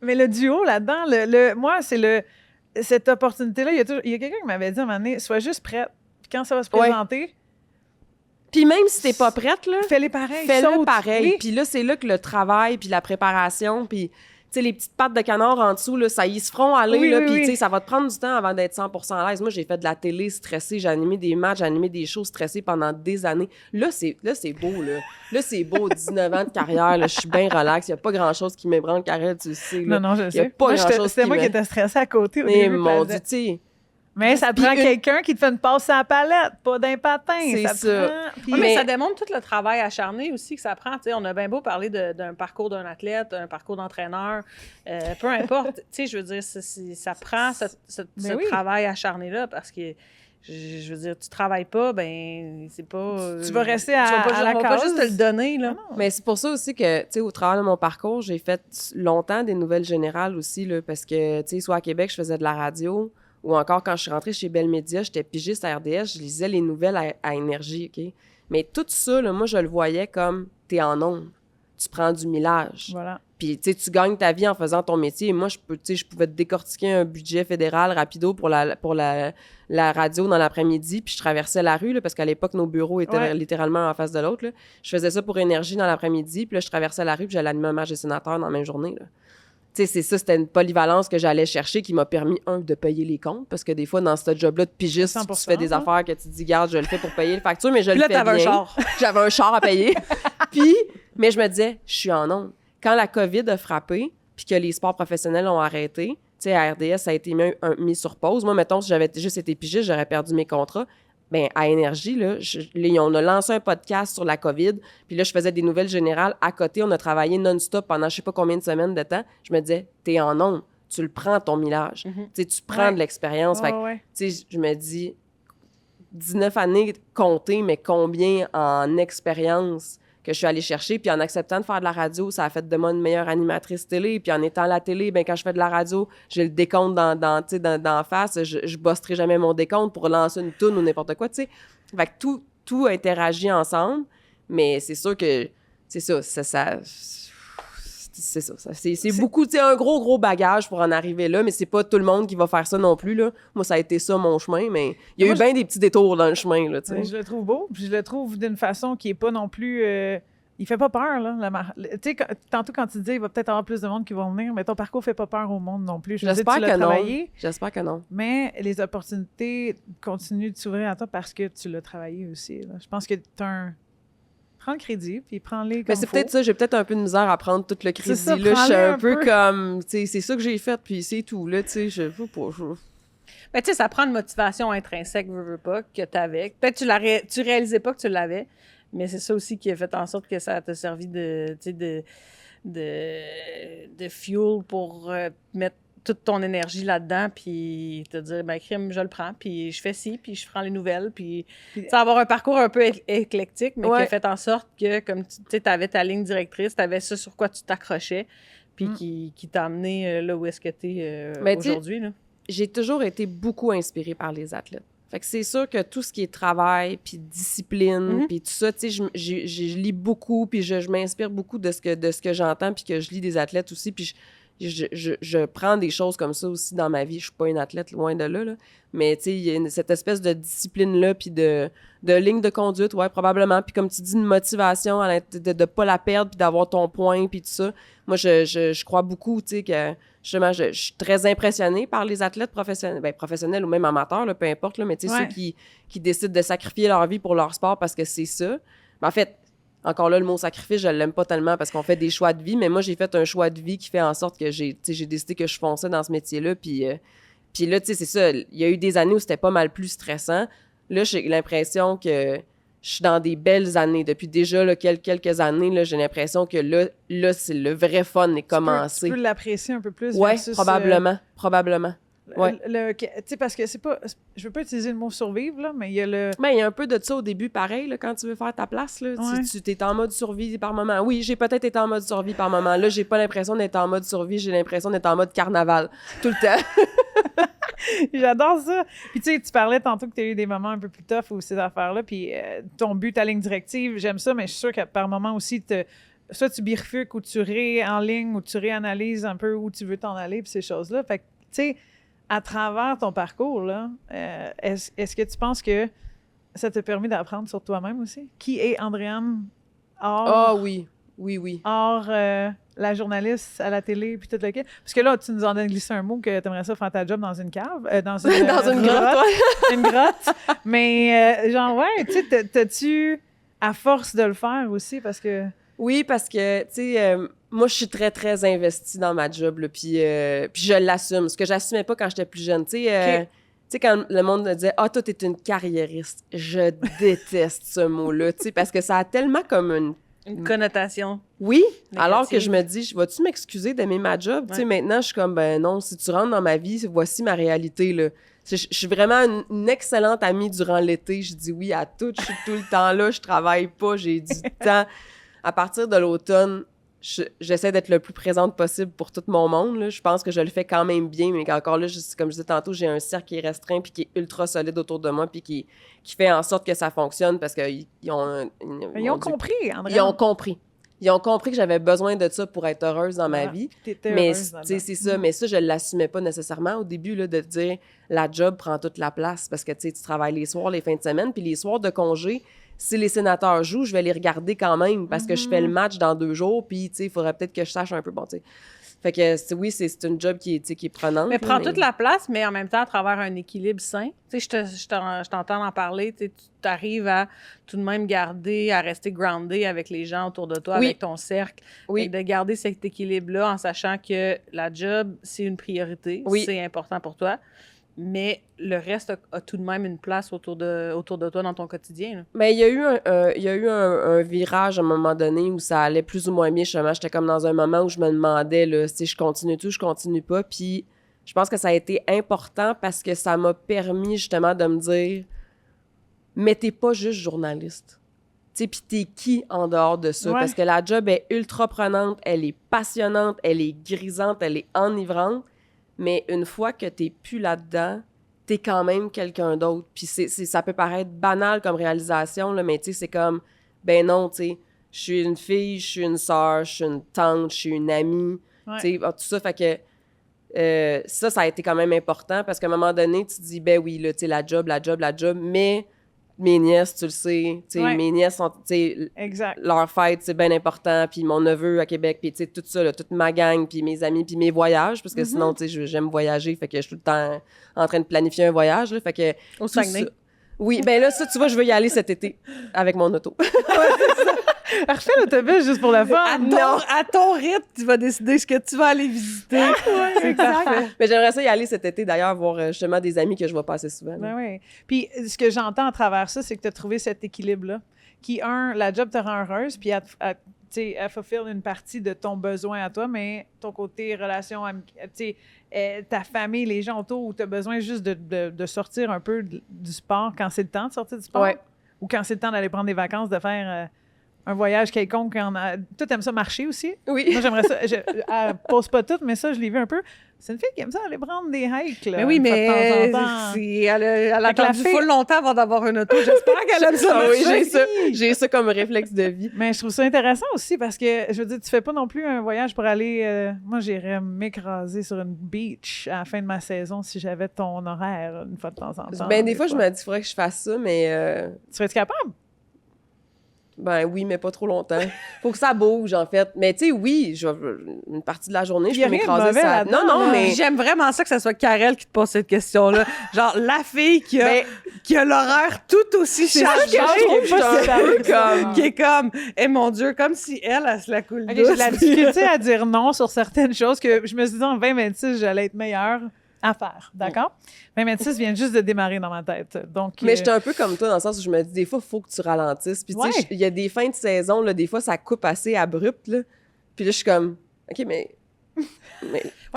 Mais le duo là-dedans, moi, c'est cette opportunité-là. Il y a quelqu'un qui m'avait dit à un moment donné, sois juste prête. Puis quand ça va se présenter, Puis même si t'es pas prête, là, fais-les pareil. fais-le saute. pareil. Oui. Puis là, c'est là que le travail, puis la préparation, puis... Tu sais, les petites pattes de canard en dessous, là, ça y se feront aller, Oui, là, oui, puis oui. tu sais, ça va te prendre du temps avant d'être 100% à l'aise. Moi, j'ai fait de la télé stressée, j'ai animé des matchs, j'ai animé des shows stressés pendant des années. Là, c'est beau, là. Là, c'est beau, 19 ans de carrière, là, je suis bien relax, il n'y a pas grand-chose qui m'ébranle, Karel, tu le sais, là. Non, je Y a sais. pas Moi, grand-chose c'était qui moi me- qui étais stressée à côté au Mais début. mon parce Dieu, que- tu sais... Mais ça Puis prend une- quelqu'un qui te fait une passe à la palette, pas d'un patin. C'est ça. Prend... Puis- Ouais, mais Mais- ça démontre tout le travail acharné aussi que ça prend. Tu sais, on a bien beau parler d'un parcours d'un athlète, un parcours d'entraîneur, peu importe. Tu sais, je veux dire, ça prend ce oui. travail acharné-là parce que, je veux dire, tu travailles pas, ben c'est pas... Tu vas rester tu vas pas, à la on va pas case. juste te le donner, là. Mais c'est pour ça aussi que, tu sais, au travers de mon parcours, j'ai fait longtemps des nouvelles générales aussi, là, parce que, tu sais, soit à Québec, je faisais de la radio, ou encore quand je suis rentrée chez Bell Media, j'étais pigiste à RDS, je lisais les nouvelles à Énergie, OK? Mais tout ça, là, moi, je le voyais comme, t'es en ondes, tu prends du millage. Voilà. Puis, tu sais, tu gagnes ta vie en faisant ton métier. Et moi, je pouvais te décortiquer un budget fédéral rapido pour la radio dans l'après-midi. Puis, je traversais la rue, là, parce qu'à l'époque, nos bureaux étaient littéralement en face de l'autre. Là. Je faisais ça pour Énergie dans l'après-midi. Puis là, je traversais la rue, puis j'allais animer un match des sénateurs dans la même journée. Là. Tu sais, c'est ça, c'était une polyvalence que j'allais chercher qui m'a permis, de payer les comptes. Parce que des fois, dans ce job-là de pigiste, tu 100%, fais des affaires que tu te dis, garde, je le fais pour payer les factures, mais je Puis le là, fais t'avais un bien. char. J'avais un char à payer. Puis, mais je me disais, je suis en onde. Quand la COVID a frappé, puis que les sports professionnels ont arrêté, tu sais, à RDS, ça a été mis sur pause. Moi, mettons, si j'avais juste été pigiste, j'aurais perdu mes contrats. Bien, à Énergie, là, on a lancé un podcast sur la COVID, puis là, je faisais des nouvelles générales à côté. On a travaillé non-stop pendant je sais pas combien de semaines de temps. Je me disais, t'es en onde, tu le prends, ton millage. Tu sais, tu prends de l'expérience. Fait que, tu sais, je me dis, 19 années comptées, mais combien en expérience que je suis allée chercher. Puis en acceptant de faire de la radio, ça a fait de moi une meilleure animatrice télé. Puis en étant à la télé, ben quand je fais de la radio, j'ai le décompte d'en face. Je bosserai jamais mon décompte pour lancer une toune ou n'importe quoi, tu sais. Fait que tout interagit ensemble. Mais c'est sûr que, c'est ça. C'est beaucoup, tu sais, un gros bagage pour en arriver là, mais c'est pas tout le monde qui va faire ça non plus, là. Moi, ça a été ça, mon chemin, mais il y a eu bien des petits détours dans le chemin, là, tu sais. Je le trouve beau, puis je le trouve d'une façon qui est pas non plus... il fait pas peur, là. Tu sais, tantôt, quand tu dis il va peut-être avoir plus de monde qui vont venir, mais ton parcours fait pas peur au monde non plus. Je veux dire, J'espère tu l'as que non. travaillé, J'espère que non. mais les opportunités continuent de s'ouvrir à toi parce que tu l'as travaillé aussi, là. Je pense que tu as un... Prends le crédit, puis prends-les comme Mais c'est peut-être ça, j'ai peut-être un peu de misère à prendre tout le crédit. ça, Là, je suis prends-le un un peu peu. comme, tu sais, c'est ça que j'ai fait, puis c'est tout, là, tu sais, je veux pas. Ben, tu sais, ça prend une motivation intrinsèque, veux pas, que tu avais. Peut-être que tu réalisais pas que tu l'avais, mais c'est ça aussi qui a fait en sorte que ça t'a servi de fuel pour mettre toute ton énergie là-dedans, puis te dire, ben, crime, je le prends, puis je fais ci, puis je prends les nouvelles, puis tu sais, avoir un parcours un peu éclectique, mais qui a fait en sorte que, comme tu sais, t'avais ta ligne directrice, t'avais ça sur quoi tu t'accrochais, puis qui t'a amené là où est-ce que t'es aujourd'hui, là. J'ai toujours été beaucoup inspirée par les athlètes. Fait que c'est sûr que tout ce qui est travail, puis discipline, puis tout ça, tu sais, je lis beaucoup, puis je m'inspire beaucoup de ce que j'entends, puis que je lis des athlètes aussi, puis je prends des choses comme ça aussi dans ma vie. Je suis pas une athlète, loin de là. Mais, tu sais, il y a cette espèce de discipline-là, puis de ligne de conduite, ouais, probablement. Puis comme tu dis, une motivation de pas la perdre, puis d'avoir ton point, puis tout ça. Moi, je crois beaucoup, tu sais, que justement, je suis très impressionnée par les athlètes professionnels ou même amateurs, là, peu importe, là, mais tu sais, ceux qui décident de sacrifier leur vie pour leur sport parce que c'est ça. En fait, encore là, le mot sacrifice, je l'aime pas tellement parce qu'on fait des choix de vie, mais moi, j'ai fait un choix de vie qui fait en sorte que j'ai décidé que je fonçais dans ce métier-là. Puis là, tu sais, c'est ça. Il y a eu des années où c'était pas mal plus stressant. Là, j'ai l'impression que je suis dans des belles années. Depuis déjà là, quelques années, là, j'ai l'impression que là c'est le vrai fun est commencé. Tu peux l'apprécier un peu plus. Oui, versus, probablement. Ouais. Tu sais, parce que c'est pas... Je veux pas utiliser le mot « survivre », là, mais il y a le... Ben, il y a un peu de ça au début, pareil, là, quand tu veux faire ta place. Là, tu t'es en mode survie par moment. Oui, j'ai peut-être été en mode survie par moment. Là, j'ai pas l'impression d'être en mode survie, j'ai l'impression d'être en mode carnaval tout le temps. J'adore ça. Puis tu sais, tu parlais tantôt que tu as eu des moments un peu plus tough ou ces affaires-là, puis ton but, ta ligne directive, j'aime ça, mais je suis sûre que par moment aussi, soit tu bifurques ou tu réenlignes ou tu réanalyses un peu où tu veux t'en aller, puis ces choses-là. Fait que, tu sais, à travers ton parcours, là, est-ce que tu penses que ça t'a permis d'apprendre sur toi-même aussi? Qui est Andréane hors... Ah oui. Hors la journaliste à la télé, puis tout le kit. Parce que là, tu nous en as glissé un mot que tu aimerais ça faire ta job dans une cave, dans une, dans une grotte. Une grotte. Mais genre, ouais, tu sais, t'as-tu à force de le faire aussi, parce que... Oui, parce que, tu sais, moi, je suis très, très investie dans ma job, là, puis je l'assume. Ce que j'assumais pas quand j'étais plus jeune, tu sais... Tu sais, quand le monde me disait « Ah, toi, t'es une carriériste », je déteste ce mot-là, tu sais, parce que ça a tellement comme une connotation. Oui, négative. Alors que je me dis, vas-tu m'excuser d'aimer ma job? Tu sais, maintenant, je suis comme, ben non, si tu rentres dans ma vie, voici ma réalité, là. Je suis vraiment une excellente amie durant l'été. Je dis oui à tout, je suis tout le temps là, je travaille pas, j'ai du temps. À partir de l'automne, j'essaie d'être le plus présente possible pour tout mon monde, là. Je pense que je le fais quand même bien, mais encore là, comme je disais tantôt, j'ai un cercle qui est restreint puis qui est ultra solide autour de moi puis qui fait en sorte que ça fonctionne parce qu'ils ont... Ils ont compris, André. Ils ont compris. Ils ont compris que j'avais besoin de ça pour être heureuse dans ma vie. Mais c'est ça, mais ça, je l'assumais pas nécessairement au début, là, de dire la job prend toute la place parce que tu travailles les soirs, les fins de semaine, puis les soirs de congé, si les sénateurs jouent, je vais les regarder quand même parce que je fais le match dans 2 jours, puis il faudrait peut-être que je sache un peu, bon, tu sais. Fait que oui, c'est une job qui est prenante. Mais prend toute la place, mais en même temps, à travers un équilibre sain. Tu sais, je t'entends en parler, tu arrives à tout de même garder, à rester groundé avec les gens autour de toi, avec ton cercle. Et de garder cet équilibre-là en sachant que la job, c'est une priorité, c'est important pour toi. Mais le reste a tout de même une place autour de toi dans ton quotidien. Mais il y a eu un virage à un moment donné où ça allait plus ou moins bien. Justement, j'étais comme dans un moment où je me demandais là, si je continue tout, je continue pas. Puis je pense que ça a été important parce que ça m'a permis justement de me dire mais t'es pas juste journaliste. Tu sais, puis t'es qui en dehors de ça? Parce que la job est ultra prenante, elle est passionnante, elle est grisante, elle est enivrante. Mais une fois que t'es plus là-dedans, t'es quand même quelqu'un d'autre. Puis ça peut paraître banal comme réalisation, là, mais tu sais, c'est comme, ben non, tu sais, je suis une fille, je suis une sœur, je suis une tante, je suis une amie, tu sais, tout ça, fait que ça a été quand même important parce qu'à un moment donné, tu te dis, ben oui, là, tu sais, la job, mais mes nièces, tu le sais, tu sais, mes nièces sont, tu sais, leur fête, c'est bien important, puis mon neveu à Québec, puis tu sais, tout ça, là, toute ma gang, puis mes amis, puis mes voyages, parce que sinon, tu sais, j'aime voyager, fait que je suis tout le temps en train de planifier un voyage, là, fait que... Au Saguenay. Oui, ben là, ça, tu vois, je veux y aller cet été avec mon auto. Refais l'autobus juste pour la fun. À ton rythme, tu vas décider ce que tu vas aller visiter. C'est parfait. Mais j'aimerais ça y aller cet été, d'ailleurs, voir justement des amis que je vois passer souvent. Ben oui. Puis ce que j'entends à travers ça, c'est que tu as trouvé cet équilibre-là. Qui, la job te rend heureuse, puis elle fulfill une partie de ton besoin à toi, mais ton côté relation, ta famille, les gens autour, où tu as besoin juste de sortir un peu du sport quand c'est le temps de sortir du sport. Ouais. Ou quand c'est le temps d'aller prendre des vacances, de faire un voyage quelconque. Toi, t'aimes ça marcher aussi? Oui. Moi, j'aimerais ça. Elle pose pas tout, mais ça, je l'ai vu un peu. C'est une fille qui aime ça aller prendre des hikes, là. Mais oui, une fois mais de temps en temps. elle a Fait que la attendu fille- full longtemps avant d'avoir une auto. J'espère qu'elle aime ça. Ah oui, marcher. j'ai ça comme réflexe de vie. Mais je trouve ça intéressant aussi parce que, je veux dire, tu fais pas non plus un voyage pour aller... moi, j'irais m'écraser sur une beach à la fin de ma saison si j'avais ton horaire une fois de temps en temps. Ben, des fois, je me dis, il faudrait que je fasse ça, mais Tu serais-tu capable? ben oui, mais pas trop longtemps. Faut que ça bouge, en fait. Mais tu sais, oui, une partie de la journée, je Y a peux rien de m'écraser mauvais ça. là-dedans, Non, là. mais... J'aime vraiment ça que ce soit Karel qui te pose cette question-là. Genre, la fille qui Ben, a l'horaire tout aussi c'est ça chargé. que je trouve Je sais pas si un peu ça- comme... Qui est comme, eh mon Dieu, comme si elle se la coule Ok, douce. j'ai de la difficulté à dire non sur certaines choses que je me suis dit en 2026, j'allais être meilleure à faire. D'accord? 2026 vient juste de démarrer dans ma tête. Donc, Mais j'étais un peu comme toi, dans le sens où je me dis, des fois, il faut que tu ralentisses. Puis, tu sais, Ouais. il y a des fins de saison, là, des fois, ça coupe assez abrupt, là. Puis là, je suis comme, OK, mais Oui,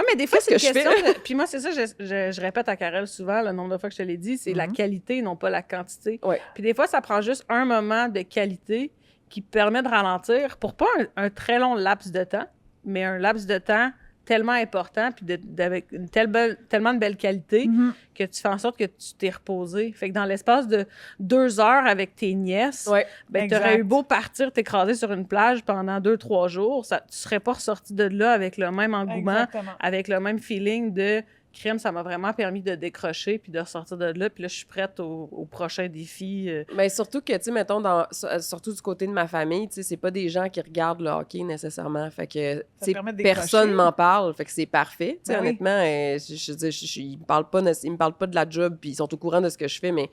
mais des fois, Qu'est-ce c'est une que je question de... Puis moi, c'est ça, je répète à Karel souvent, le nombre de fois que je te l'ai dit, c'est la qualité, non pas la quantité. Ouais. Puis des fois, ça prend juste un moment de qualité qui permet de ralentir pour pas un très long laps de temps, mais un laps de temps tellement important, puis avec une tellement de belle qualité que tu fais en sorte que tu t'es reposé. Fait que dans l'espace de 2 heures avec tes nièces, ouais. ben, Exact. t'aurais eu beau partir t'écraser sur une plage pendant 2-3 jours, tu serais pas ressorti de là avec le même engouement, Exactement. avec le même feeling de crème, ça m'a vraiment permis de décrocher puis de ressortir de là. Puis là, je suis prête au prochain défi. Mais surtout que, tu sais, mettons, surtout du côté de ma famille, tu sais, c'est pas des gens qui regardent le hockey nécessairement. Fait que, tu sais, permet de décrocher. personne m'en parle. Fait que c'est parfait. Tu sais, Ben oui. honnêtement, je veux dire, ils me parlent pas de la job, puis ils sont au courant de ce que je fais, mais.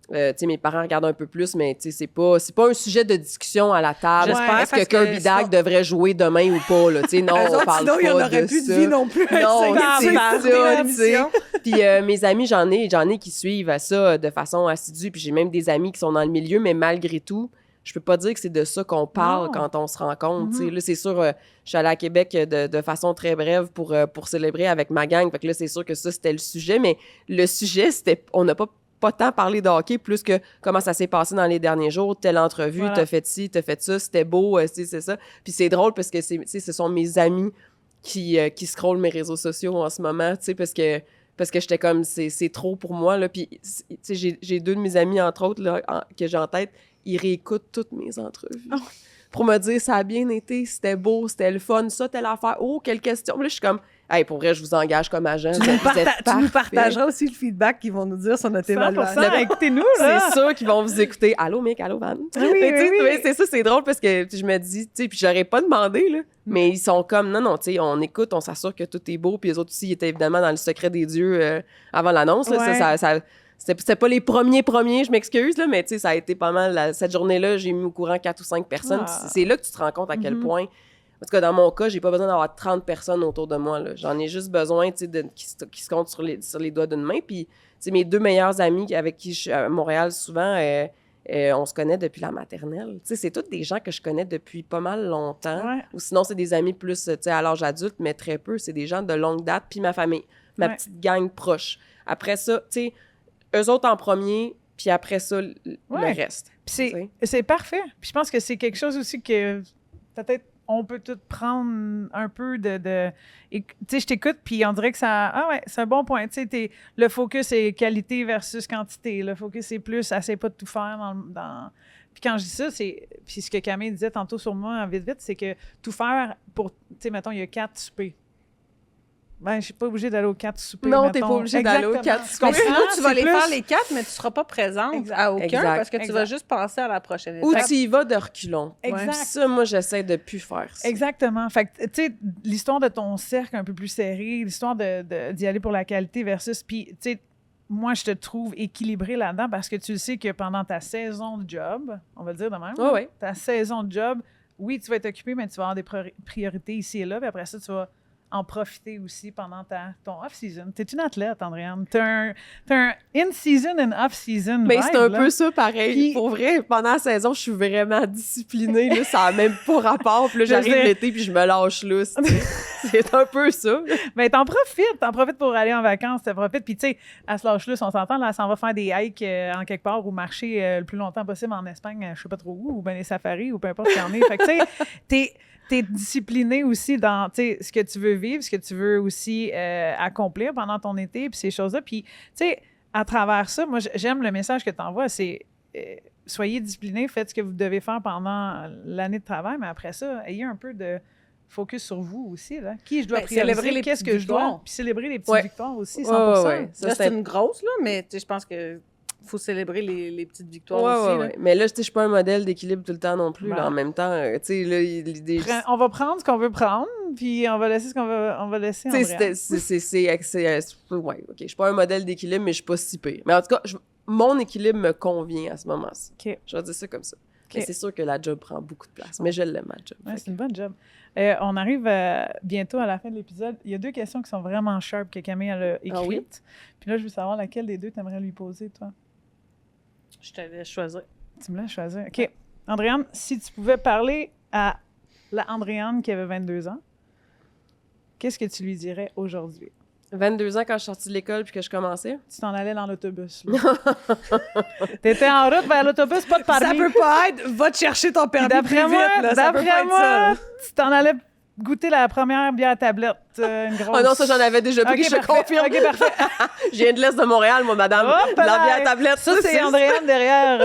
Tu sais, mes parents regardent un peu plus, mais tu sais, c'est pas un sujet de discussion à la table. J'espère, Est-ce que parce que Kirby Dach sinon- devrait jouer demain ou pas, là? Tu sais, non, Eux on autres, parle sinon, pas il n'y en aurait de plus de ça. vie non plus. Non, c'est ça, tu tu sais. Puis mes amis, j'en ai qui suivent à ça de façon assidue, puis j'ai même des amis qui sont dans le milieu, mais malgré tout, je peux pas dire que c'est de ça qu'on parle Non. quand on se rencontre. Tu sais. Là, c'est sûr, je suis allée à Québec de façon très brève pour célébrer avec ma gang. Fait que là, c'est sûr que ça, c'était le sujet, mais le sujet, on n'a pas tant parlé de hockey, plus que comment ça s'est passé dans les derniers jours, telle entrevue, Voilà. t'as fait ci, t'as fait ça, c'était beau, c'est ça. Puis c'est drôle parce que ce sont mes amis qui scrollent mes réseaux sociaux en ce moment, tu sais, parce que j'étais comme, c'est trop pour moi, là. Puis, tu sais, j'ai 2 de mes amis, entre autres, là, que j'ai en tête, ils réécoutent toutes mes entrevues. Pour me dire, ça a bien été, c'était beau, c'était le fun, ça, telle affaire, oh, quelle question. Puis là, je suis comme, hey, pour vrai, je vous engage comme agent. Tu vous êtes nous parfait. partageras aussi le feedback qu'ils vont nous dire sur notre 100%, évaluation. écoutez-nous, là. C'est sûr qu'ils vont vous écouter. Allô, Mick, allô, Van. Oui, Mais tu sais, oui. ouais, c'est ça, c'est drôle parce que je me dis, tu sais, puis j'aurais pas demandé, là, mais ils sont comme, non, tu sais, on écoute, on s'assure que tout est beau, puis les autres aussi, ils étaient évidemment dans le secret des dieux avant l'annonce, là. Ouais. C'était pas les premiers, je m'excuse, là, mais tu sais, ça a été pas mal. Cette journée-là, j'ai mis au courant 4 ou 5 personnes. Ah. Puis c'est là que tu te rends compte à quel point. En tout cas, dans mon cas, j'ai pas besoin d'avoir 30 personnes autour de moi, là. J'en ai juste besoin, tu sais, qui se comptent sur les doigts d'une main. Puis, tu sais, mes 2 meilleurs amis avec qui je suis à Montréal souvent, on se connaît depuis la maternelle. Tu sais, c'est tous des gens que je connais depuis pas mal longtemps. Ouais. Ou sinon, c'est des amis plus, tu sais, à l'âge adulte, mais très peu. C'est des gens de longue date. Puis ma famille, ma Ouais. petite gang proche. Après ça, tu sais, eux autres en premier, puis après ça, le reste. Puis tu sais. c'est parfait. Puis je pense que c'est quelque chose aussi que peut-être on peut tout prendre un peu de... Tu sais, je t'écoute, puis on dirait que ça... Ah ouais, c'est un bon point. Tu sais, le focus est qualité versus quantité. Le focus est plus, essaie pas de tout faire dans... Puis quand je dis ça, c'est... Puis ce que Camille disait tantôt sur moi, vite, c'est que tout faire pour... Tu sais, mettons, il y a 4 soupers. Ben, je suis pas obligée d'aller aux 4 soupers. Non, t'es mettons. pas obligée d'aller aux Exactement. 4 Mais soupers. sinon, tu vas C'est les plus- faire les 4, mais tu seras pas présente à aucun Exact. parce que tu vas Exact. juste penser à la prochaine Ou étape. tu y vas de reculons. Exact. Puis ça, moi, j'essaie de plus faire ça. Exactement. Fait que, tu sais, l'histoire de ton cercle un peu plus serré, l'histoire d'y aller pour la qualité versus... Puis, tu sais, moi, je te trouve équilibré là-dedans parce que tu sais que pendant ta saison de job, on va le dire de même, Ouais, ouais. ta saison de job, oui, tu vas être occupé, mais tu vas avoir des priorités ici et là, puis après ça, tu vas en profiter aussi pendant ton off-season. Tu es une athlète, Andréane. Tu as un in-season and off-season Mais c'est un là. peu ça, pareil. Puis- Pour vrai, pendant la saison, je suis vraiment disciplinée. Là, ça n'a même pas rapport. Puis là, j'arrive sais. l'été, puis je me lâche là. C'est un peu ça. Mais t'en profites pour aller en vacances, t'en profites. Puis tu sais, à ce lâche-là, on s'entend, là, elle s'en va faire des hikes en quelque part ou marcher le plus longtemps possible en Espagne, je sais pas trop où, ou bien les safaris, ou peu importe ce qu'il y en est. Fait que tu sais, t'es discipliné aussi dans ce que tu veux vivre, ce que tu veux aussi accomplir pendant ton été, puis ces choses-là. Puis, tu sais, à travers ça, moi, j'aime le message que tu envoies, c'est soyez disciplinés, faites ce que vous devez faire pendant l'année de travail, mais après ça, ayez un peu de focus sur vous aussi. Là. Qui je dois prioriser, célébrer les qu'est-ce que petites je dois, victoires. puis célébrer les petites victoires aussi, 100%. Ouais. Ça, c'est une grosse, là, mais tu sais, je pense que faut célébrer les petites victoires aussi. Là. Mais là, je suis pas un modèle d'équilibre tout le temps non plus. Ben. Là, en même temps, tu sais, là, On va prendre ce qu'on veut prendre, puis on va laisser ce qu'on va laisser. ouais, OK. Je suis pas un modèle d'équilibre, mais je suis pas si pire. Mais en tout cas, mon équilibre me convient à ce moment-ci. OK. Je vais dire ça comme ça. OK. Mais c'est sûr que la job prend beaucoup de place, mais je l'aime, ma job. Ouais, Fait c'est une bonne job. On arrive bientôt à la fin de l'épisode. Il y a 2 questions qui sont vraiment sharp que Camille elle a écrites. Ah oui? Puis là, je veux savoir laquelle des 2 tu aimerais lui poser, toi. Je te laisse choisir. Tu me laisses choisir. OK. Andréane, si tu pouvais parler à la Andréane qui avait 22 ans, qu'est-ce que tu lui dirais aujourd'hui? 22 ans quand je suis sortie de l'école puis que je commençais. Tu t'en allais dans l'autobus. T'étais en route vers l'autobus, pas de Ça permis. peut pas être, va te chercher ton Puis permis plus vite. Là. Ça peut pas être ça. Là. tu t'en allais goûter la première bière à tablette. Une grosse... Oh non, ça, j'en avais déjà pris, OK, je te parfait. confirme. OK, parfait. Je viens de l'Est de Montréal, moi, madame. Hop La là! bière à tablette. Ça, c'est Andréane derrière...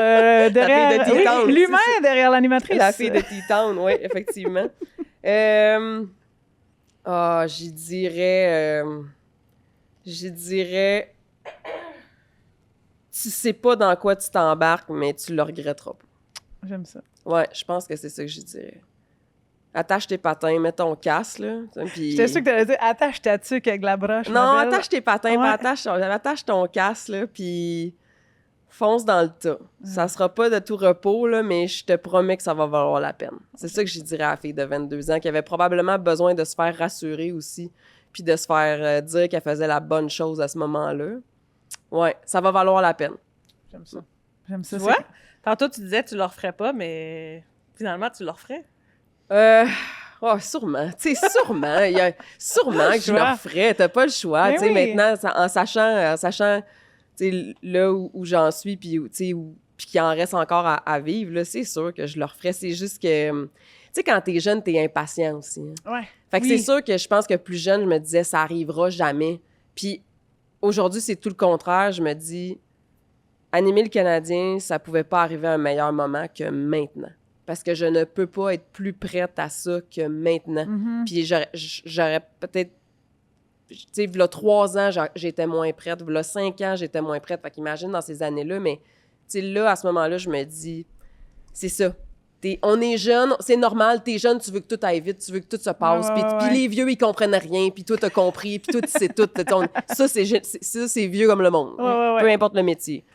de T-Town. Oui, l'humain derrière l'animatrice. La fille de T-Town, oui, effectivement. J'y dirais... Tu sais pas dans quoi tu t'embarques, mais tu le regretteras pas. J'aime ça. Ouais, je pense que c'est ça que j'y dirais. Attache tes patins, mets ton casque, là. Puis... J'étais sûre que tu allais dire attache ta tuque avec la broche. Non, ma belle. attache tes patins, Ouais. puis attache ton casque, là, puis fonce dans le tas. Ça sera pas de tout repos, là, mais je te promets que ça va valoir la peine. C'est ça que je dirais à la fille de 22 ans, qui avait probablement besoin de se faire rassurer aussi, puis de se faire dire qu'elle faisait la bonne chose à ce moment-là. Ouais, ça va valoir la peine. J'aime ça. J'aime ça. Tu vois? Tantôt, tu disais que tu le referais pas, mais finalement, tu le referais. Sûrement. Tu sais, sûrement. Il y a sûrement que je le Choix. referais. T'as pas le choix. Mais Tu sais, oui. maintenant, en sachant tu sais, là où j'en suis, puis puis qu'il en reste encore à vivre, là, c'est sûr que je le referais. C'est juste que, tu sais, quand t'es jeune, t'es impatient aussi. Hein. Ouais. Fait que Oui. c'est sûr que je pense que plus jeune, je me disais, ça arrivera jamais. Puis aujourd'hui, c'est tout le contraire. Je me dis, animer le Canadien, ça pouvait pas arriver à un meilleur moment que maintenant. Parce que je ne peux pas être plus prête à ça que maintenant. Mhm. Puis j'aurais peut-être... Tu sais, v'là 3 ans, j'étais moins prête. V'là 5 ans, j'étais moins prête. Fait qu'imagine dans ces années-là, mais tu sais, là, à ce moment-là, je me dis, c'est ça. On est jeunes, c'est normal, t'es jeune, tu veux que tout aille vite, tu veux que tout se passe. Ouais, Puis ouais, puis ouais. les vieux, ils comprennent rien, puis toi, t'as compris, puis toi, tu sais tout. Ça, c'est vieux comme le monde. Ouais. Peu importe le métier.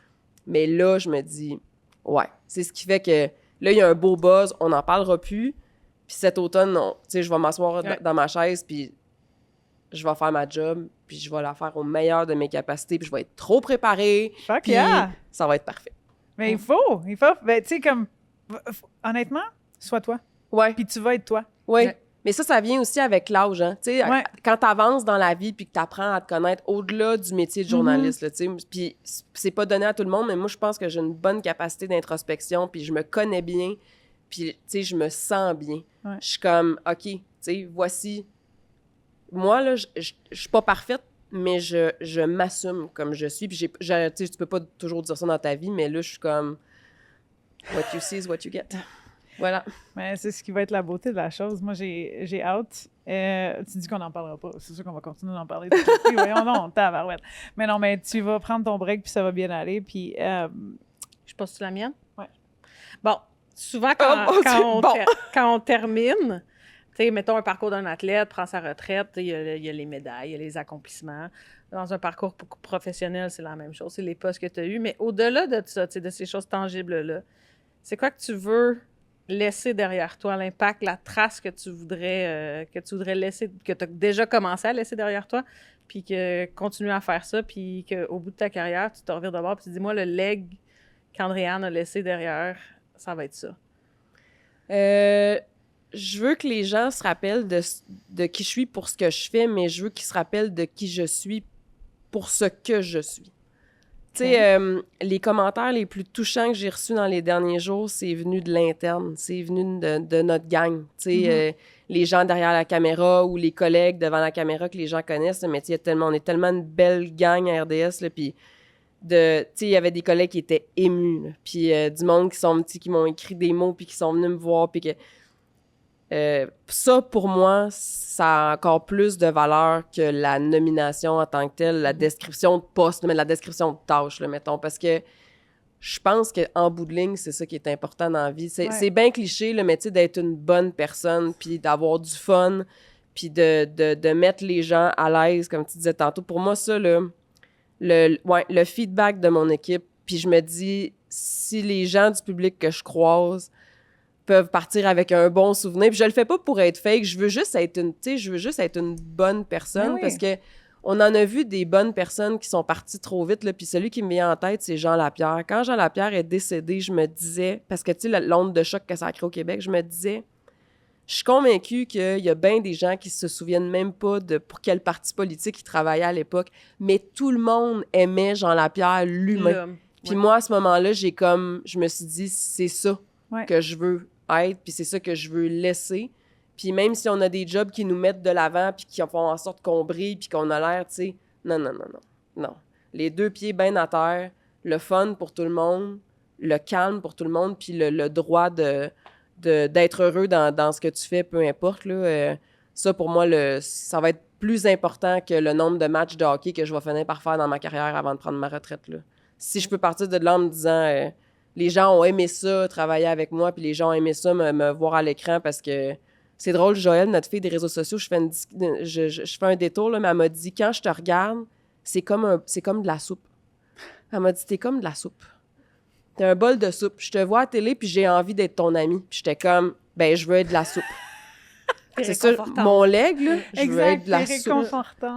Mais là, je me dis, ouais, c'est ce qui fait que là, il y a un beau buzz, on n'en parlera plus. Puis cet automne, tu sais, je vais m'asseoir dans ma chaise, puis je vais faire ma job, puis je vais la faire au meilleur de mes capacités, puis je vais être trop préparée, Fuck puis yeah! ça va être parfait. Mais il faut. Ben, tu sais, comme... Honnêtement, sois toi. Ouais, Puis tu vas être toi. ouais. Ouais. Mais ça vient aussi avec l'âge, hein. Tu sais, Ouais. quand t'avances dans la vie, puis que t'apprends à te connaître au-delà du métier de journaliste, là, tu sais. Puis c'est pas donné à tout le monde, mais moi, je pense que j'ai une bonne capacité d'introspection, puis je me connais bien, puis, tu sais, je me sens bien. Ouais. Je suis comme, OK, tu sais, voici... Moi, là, je suis pas parfaite, mais je m'assume comme je suis. Puis, tu sais, tu peux pas toujours dire ça dans ta vie, mais là, je suis comme... What you see is what you get. Voilà. Mais c'est ce qui va être la beauté de la chose. Moi, j'ai hâte. Tu dis qu'on n'en parlera pas. C'est sûr qu'on va continuer d'en parler. Oui, voyons, non, tabarouette. Mais non, mais tu vas prendre ton break, puis ça va bien aller. Puis, Je passe sur la mienne? Ouais. Bon, souvent, quand, Oh, mon quand, Dieu, on, bon. quand on termine, tu sais, mettons un parcours d'un athlète, prend sa retraite, il y a les médailles, il y a les accomplissements. Dans un parcours professionnel, c'est la même chose. C'est les postes que tu as eus. Mais au-delà de ça, tu sais, de ces choses tangibles-là, c'est quoi que tu veux laisser derrière toi, l'impact, la trace que tu voudrais laisser, que tu as déjà commencé à laisser derrière toi, puis que continuer à faire ça, puis qu'au bout de ta carrière, tu te revires de bord, puis tu te dis, moi, le leg qu'Andréane a laissé derrière, ça va être ça. Je veux que les gens se rappellent de qui je suis pour ce que je fais, mais je veux qu'ils se rappellent de qui je suis pour ce que je suis. Tu sais, les commentaires les plus touchants que j'ai reçus dans les derniers jours, c'est venu de l'interne, c'est venu de notre gang. Tu sais, les gens derrière la caméra ou les collègues devant la caméra que les gens connaissent, mais tu sais, on est tellement une belle gang à RDS, là, puis tu sais, il y avait des collègues qui étaient émus, là, puis du monde qui m'ont écrit des mots, puis qui sont venus me voir, puis que... ça, pour moi, ça a encore plus de valeur que la nomination en tant que telle, la description de poste, mais la description de tâche, là, mettons, parce que je pense qu'en bout de ligne, c'est ça qui est important dans la vie. C'est bien cliché, là, mais tu sais, d'être une bonne personne, puis d'avoir du fun, puis de mettre les gens à l'aise, comme tu disais tantôt. Pour moi, ça, là, le feedback de mon équipe, puis je me dis, si les gens du public que je croise peuvent partir avec un bon souvenir. Puis je le fais pas pour être fake, je veux juste être une bonne personne, oui. parce que on en a vu des bonnes personnes qui sont parties trop vite, là, puis celui qui me vient en tête, c'est Jean Lapierre. Quand Jean Lapierre est décédé, je me disais, parce que tu sais, l'onde de choc que ça a créé au Québec, je me disais, je suis convaincue qu'il y a bien des gens qui se souviennent même pas de pour quel parti politique il travaillait à l'époque, mais tout le monde aimait Jean Lapierre, l'humain. Puis moi, à ce moment-là, je me suis dit, c'est ça que je veux être, puis c'est ça que je veux laisser. Puis même si on a des jobs qui nous mettent de l'avant, puis qui font en sorte qu'on brille, puis qu'on a l'air, tu sais, non. Les 2 pieds bien à terre, le fun pour tout le monde, le calme pour tout le monde, puis le droit d'être heureux dans ce que tu fais, peu importe, là. Ça, pour moi, ça va être plus important que le nombre de matchs de hockey que je vais finir par faire dans ma carrière avant de prendre ma retraite, là. Si je peux partir de là en me disant... les gens ont aimé ça, travailler avec moi, puis les gens ont aimé ça, me voir à l'écran, parce que c'est drôle, Joël, notre fille des réseaux sociaux, je fais un détour, là, mais elle m'a dit, quand je te regarde, c'est comme de la soupe. Elle m'a dit, t'es comme de la soupe. T'es un bol de soupe. Je te vois à la télé, puis j'ai envie d'être ton ami. Puis j'étais comme, ben, je veux être de la soupe. C'est ça, mon leg, là, je veux être de la soupe.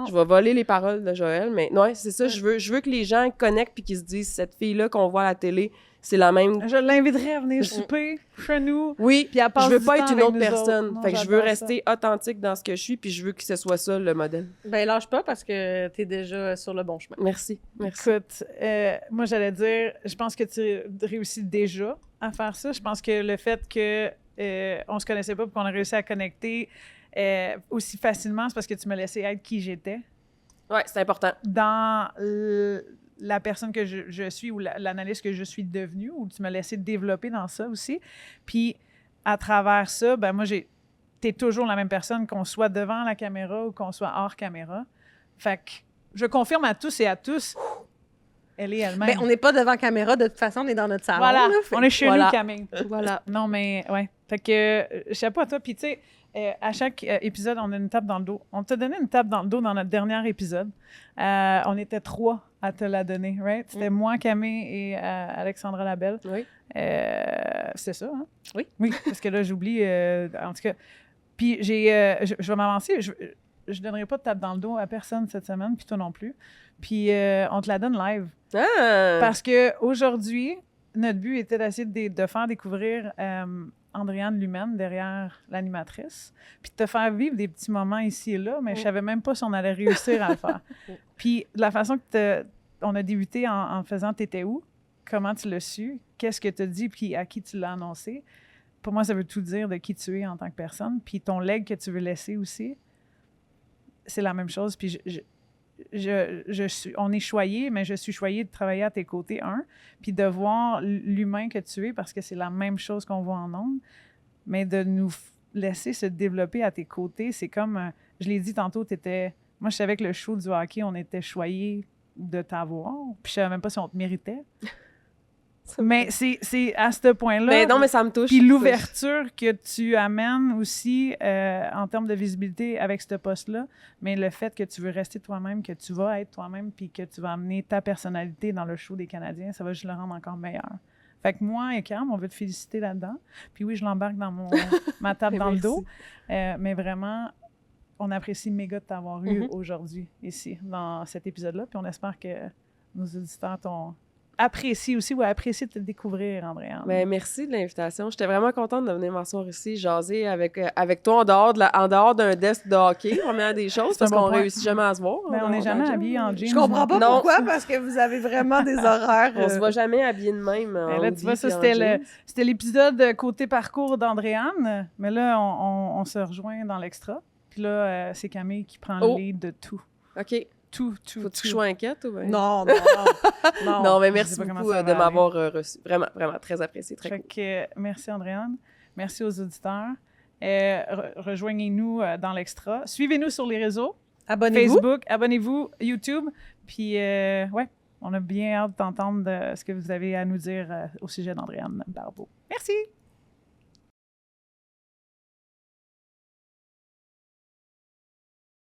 Je vais voler les paroles de Joël, mais non, c'est ça, je veux que les gens connectent puis qu'ils se disent, cette fille-là qu'on voit à la télé, c'est la même... Je l'inviterais à venir souper chez nous. Oui, puis je veux pas être une autre personne. Fait que je veux rester authentique dans ce que je suis, puis je veux que ce soit ça, le modèle. Ben lâche pas, parce que t'es déjà sur le bon chemin. Merci. Écoute, moi, j'allais dire, je pense que tu réussis déjà à faire ça. Je pense que le fait que on se connaissait pas et qu'on a réussi à connecter aussi facilement, c'est parce que tu m'as laissé être qui j'étais. Oui, c'est important. Dans la personne que je suis ou l'analyste que je suis devenue, ou tu m'as laissé développer dans ça aussi. Puis, à travers ça, ben moi, t'es toujours la même personne, qu'on soit devant la caméra ou qu'on soit hors caméra. Fait que je confirme à tous et à tous, elle est elle-même. Mais on n'est pas devant caméra, de toute façon, on est dans notre salon. Voilà, là, on est chez nous, Camille. Voilà. Non, mais ouais. Fait que, chapeau à toi. Puis, tu sais, à chaque épisode, on a une tape dans le dos. On t'a donné une tape dans le dos dans notre dernier épisode. On était 3 à te la donner, right? C'était moi, Camille et Alexandra Labelle. Oui. C'est ça, hein? Oui. Oui, parce que là, j'oublie. En tout cas, puis je vais m'avancer. Je donnerai pas de tape dans le dos à personne cette semaine, puis toi non plus. Puis on te la donne live. Ah! Parce qu'aujourd'hui, notre but était d'essayer de faire découvrir Andréane Lumène derrière l'animatrice, puis de te faire vivre des petits moments ici et là, mais je savais même pas si on allait réussir à le faire. Puis de la façon que on a débuté en faisant « T'étais où? » Comment tu l'as su? Qu'est-ce que tu as dit? Puis à qui tu l'as annoncé? Pour moi, ça veut tout dire de qui tu es en tant que personne. Puis ton leg que tu veux laisser aussi, c'est la même chose. Puis on est choyé, mais je suis choyée de travailler à tes côtés, puis de voir l'humain que tu es, parce que c'est la même chose qu'on voit en ondes, mais de nous laisser se développer à tes côtés, c'est comme, je l'ai dit tantôt, moi je savais que le show du hockey, on était choyés de t'avoir, puis je savais même pas si on te méritait. Mais c'est à ce point-là. Mais non, mais ça me touche. Puis l'ouverture que tu amènes aussi en termes de visibilité avec ce poste-là, mais le fait que tu veux rester toi-même, que tu vas être toi-même, puis que tu vas amener ta personnalité dans le show des Canadiens, ça va juste le rendre encore meilleur. Fait que moi et Cam, on veut te féliciter là-dedans. Puis oui, je l'embarque dans ma table dans le dos. Mais vraiment, on apprécie méga de t'avoir eu aujourd'hui, ici, dans cet épisode-là. Puis on espère que nos auditeurs t'ont apprécié aussi ou apprécié de te découvrir, Andréane. Ben, merci de l'invitation. J'étais vraiment contente de venir m'asseoir ici, jaser avec toi en dehors d'un desk de hockey, première des choses, parce qu'on réussit jamais à se voir. Ben, on n'est jamais habillés en jeans. Je comprends pas pourquoi, parce que vous avez vraiment des horaires. On se voit jamais habillés de même. Ben là, tu vois, ça, c'était l'épisode côté parcours d'Andréane. Mais là, on se rejoint dans l'extra. Puis là, c'est Camille qui prend le lead de tout. OK. Tout. Faut-tu que je sois inquiète ou bien? Non. Non, mais merci beaucoup de m'avoir reçu. Vraiment, vraiment, très apprécié, très cool. Merci, Andréane. Merci aux auditeurs. Rejoignez-nous dans l'extra. Suivez-nous sur les réseaux. Abonnez-vous. Facebook, abonnez-vous, YouTube. Puis, on a bien hâte d'entendre ce que vous avez à nous dire au sujet d'Andréane Barbeau. Merci!